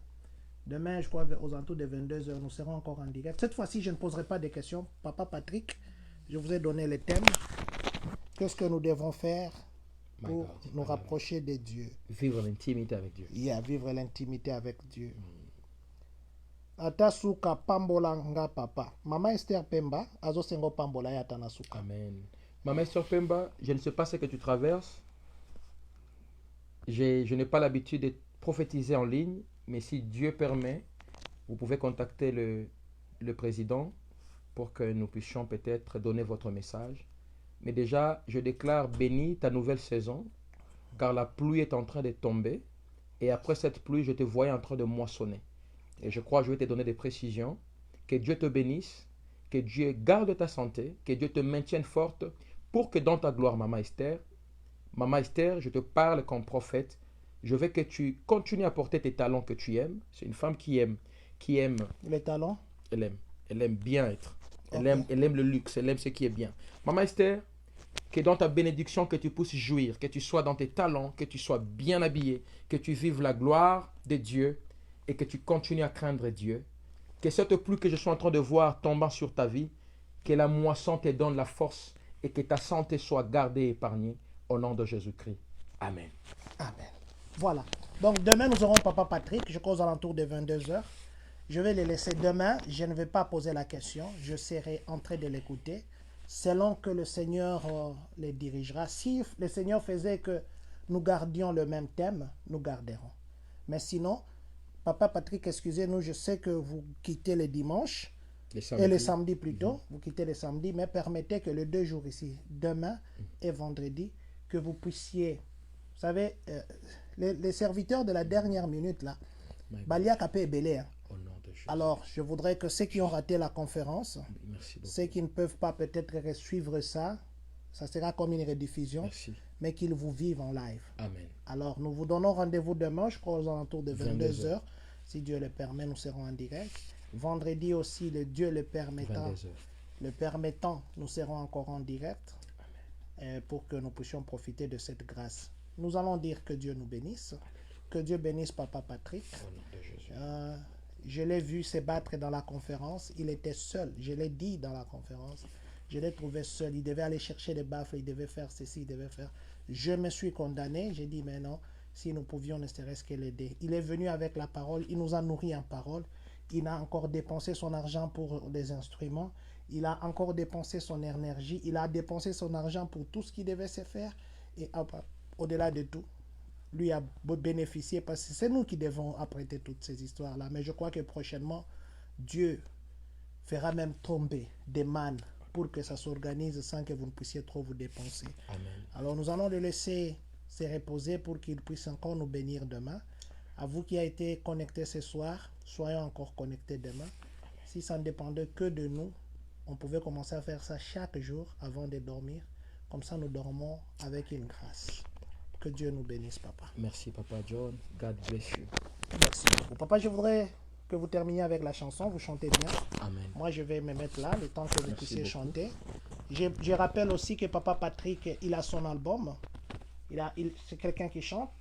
Demain, je crois aux alentours de 22h, nous serons encore en direct. Cette fois-ci, je ne poserai pas de questions. Papa Patrick, je vous ai donné le thème. Qu'est-ce que nous devons faire pour nous rapprocher de Dieu? Vivre l'intimité avec Dieu. Vivre l'intimité avec Dieu. Atasuka pambola nga papa. Mama Esther Pemba, azo sengo pambola ya tanasuka. Amen. Maman Esther Pemba, je ne sais pas ce que tu traverses. Je n'ai pas l'habitude de prophétiser en ligne, mais si Dieu permet, vous pouvez contacter le président pour que nous puissions peut-être donner votre message. Mais déjà, je déclare béni ta nouvelle saison, car la pluie est en train de tomber. Et après cette pluie, je te voyais en train de moissonner. Et je crois que je vais te donner des précisions. Que Dieu te bénisse, que Dieu garde ta santé, que Dieu te maintienne forte, pour que dans ta gloire, Maman Esther, je te parle comme prophète. Je veux que tu continues à porter tes talents que tu aimes. C'est une femme qui aime. Les talents? Elle aime bien être. Elle Okay. aime le luxe, elle aime ce qui est bien. Maman Esther, que dans ta bénédiction, que tu puisses jouir, que tu sois dans tes talents, que tu sois bien habillé, que tu vives la gloire de Dieu et que tu continues à craindre Dieu. Que cette pluie que je suis en train de voir tombant sur ta vie, que la moisson te donne la force et que ta santé soit gardée et épargnée au nom de Jésus-Christ. Amen. Amen. Voilà. Donc demain, nous aurons Papa Patrick, je crois aux alentours de 22h. Je vais les laisser demain. Je ne vais pas poser la question. Je serai en train de l'écouter. Selon que le Seigneur les dirigera. Si le Seigneur faisait que nous gardions le même thème, nous garderons. Mais sinon, Papa Patrick, excusez-nous, je sais que vous quittez les dimanches. Et les samedis plutôt. Vous quittez les samedis. Mais permettez que les 2 jours ici, demain et vendredi, que vous puissiez... Vous savez, les serviteurs de la dernière minute, là, Balia Kapé et Belé, hein. Alors, je voudrais que ceux qui ont raté la conférence, ceux qui ne peuvent pas peut-être suivre ça, ça sera comme une rediffusion, mais qu'ils vous vivent en live. Amen. Alors, nous vous donnons rendez-vous demain, je crois aux alentours de 22h. Si Dieu le permet, nous serons en direct. Vendredi aussi, Dieu le permettant, nous serons encore en direct pour que nous puissions profiter de cette grâce. Nous allons dire que Dieu nous bénisse Que Dieu bénisse Papa Patrick. Au nom de Jésus. Je l'ai vu se battre dans la conférence. Il était seul. Je l'ai dit dans la conférence. Je l'ai trouvé seul. Il devait aller chercher des baffles. Il devait faire ceci. Il devait faire. Je me suis condamné. J'ai dit, mais non, si nous pouvions ne serait-ce que l'aider. Il est venu avec la parole. Il nous a nourris en parole. Il a encore dépensé son argent pour des instruments. Il a encore dépensé son énergie. Il a dépensé son argent pour tout ce qui devait se faire. Et au-delà de tout, lui a bénéficié parce que c'est nous qui devons apprêter toutes ces histoires-là. Mais je crois que prochainement, Dieu fera même tomber des mannes pour que ça s'organise sans que vous ne puissiez trop vous dépenser. Amen. Alors nous allons le laisser se reposer pour qu'il puisse encore nous bénir demain. À vous qui avez été connectés ce soir, soyons encore connectés demain. Si ça ne dépendait que de nous, on pouvait commencer à faire ça chaque jour avant de dormir. Comme ça, nous dormons avec une grâce. Que Dieu nous bénisse, Papa. Merci, Papa John. God bless you. Merci beaucoup. Papa, je voudrais que vous terminiez avec la chanson. Vous chantez bien. Amen. Moi, je vais me mettre là, le temps que vous Merci puissiez beaucoup. chanter. Je rappelle aussi que Papa Patrick, il a son album. C'est quelqu'un qui chante.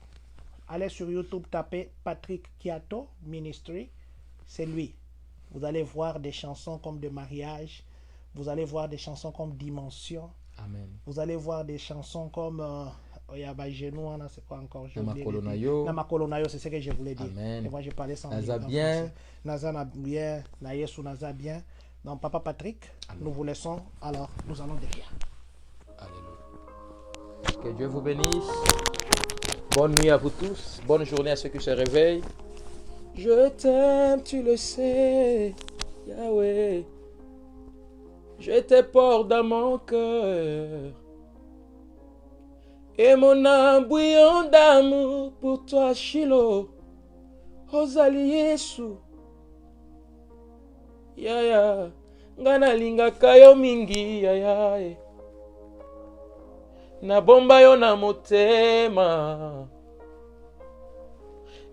Allez sur YouTube, tapez Patrick Kiato Ministry. C'est lui. Vous allez voir des chansons comme de mariage. Vous allez voir des chansons comme Dimension. Amen. Vous allez voir des chansons comme c'est quoi encore? Namakolonayo. Namakolonayo, c'est ce que je voulais dire. Amen. Et moi, j'ai parlé sans Nazabien. Nazabien, Nayesu Nazabien. Donc, Papa Patrick, Amen. nous vous laissons. Alors, nous allons derrière. Alléluia. Que Dieu vous bénisse. Bonne nuit à vous tous. Bonne journée à ceux qui se réveillent. Je t'aime, tu le sais, Yahweh. Je te porte dans mon cœur. Et mon âme bouillon d'amour pour toi, Shiloh. Ozali Yesu. Yaya. Ngana lingaka yo mingi, yaya. Na bomba yo na motema.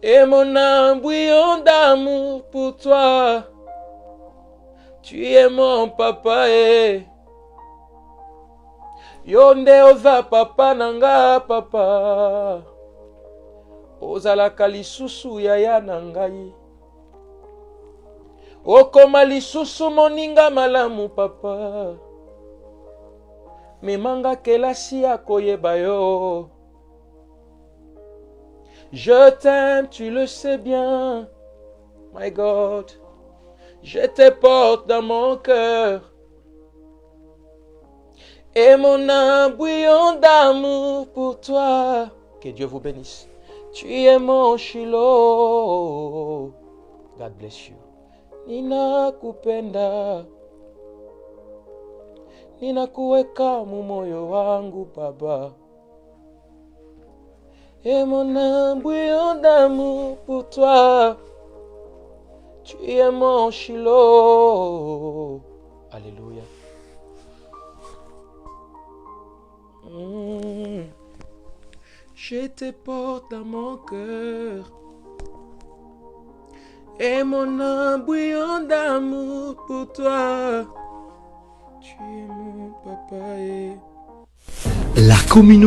Et mon âme bouillon d'amour pour toi. Tu es mon papa, Yonde oza papa nanga papa. Ozalaka lisusu yaya nangai. Okoma lisusu moninga malamu papa. Memanga kelasi ya koyeba yo. Je t'aime, tu le sais bien, my God. Je te porte dans mon cœur. Et mon âme bouillon d'amour pour toi. Que Dieu vous bénisse. Tu es mon Shiloh. God bless you. Nina kupenda. Nina kuweka mumoyo wangu baba. Et mon âme bouillon d'amour pour toi. Tu es mon Shiloh. Alléluia. Je te porte dans mon cœur. Et mon âme bouillon d'amour pour toi. Tu es mon papa. La communauté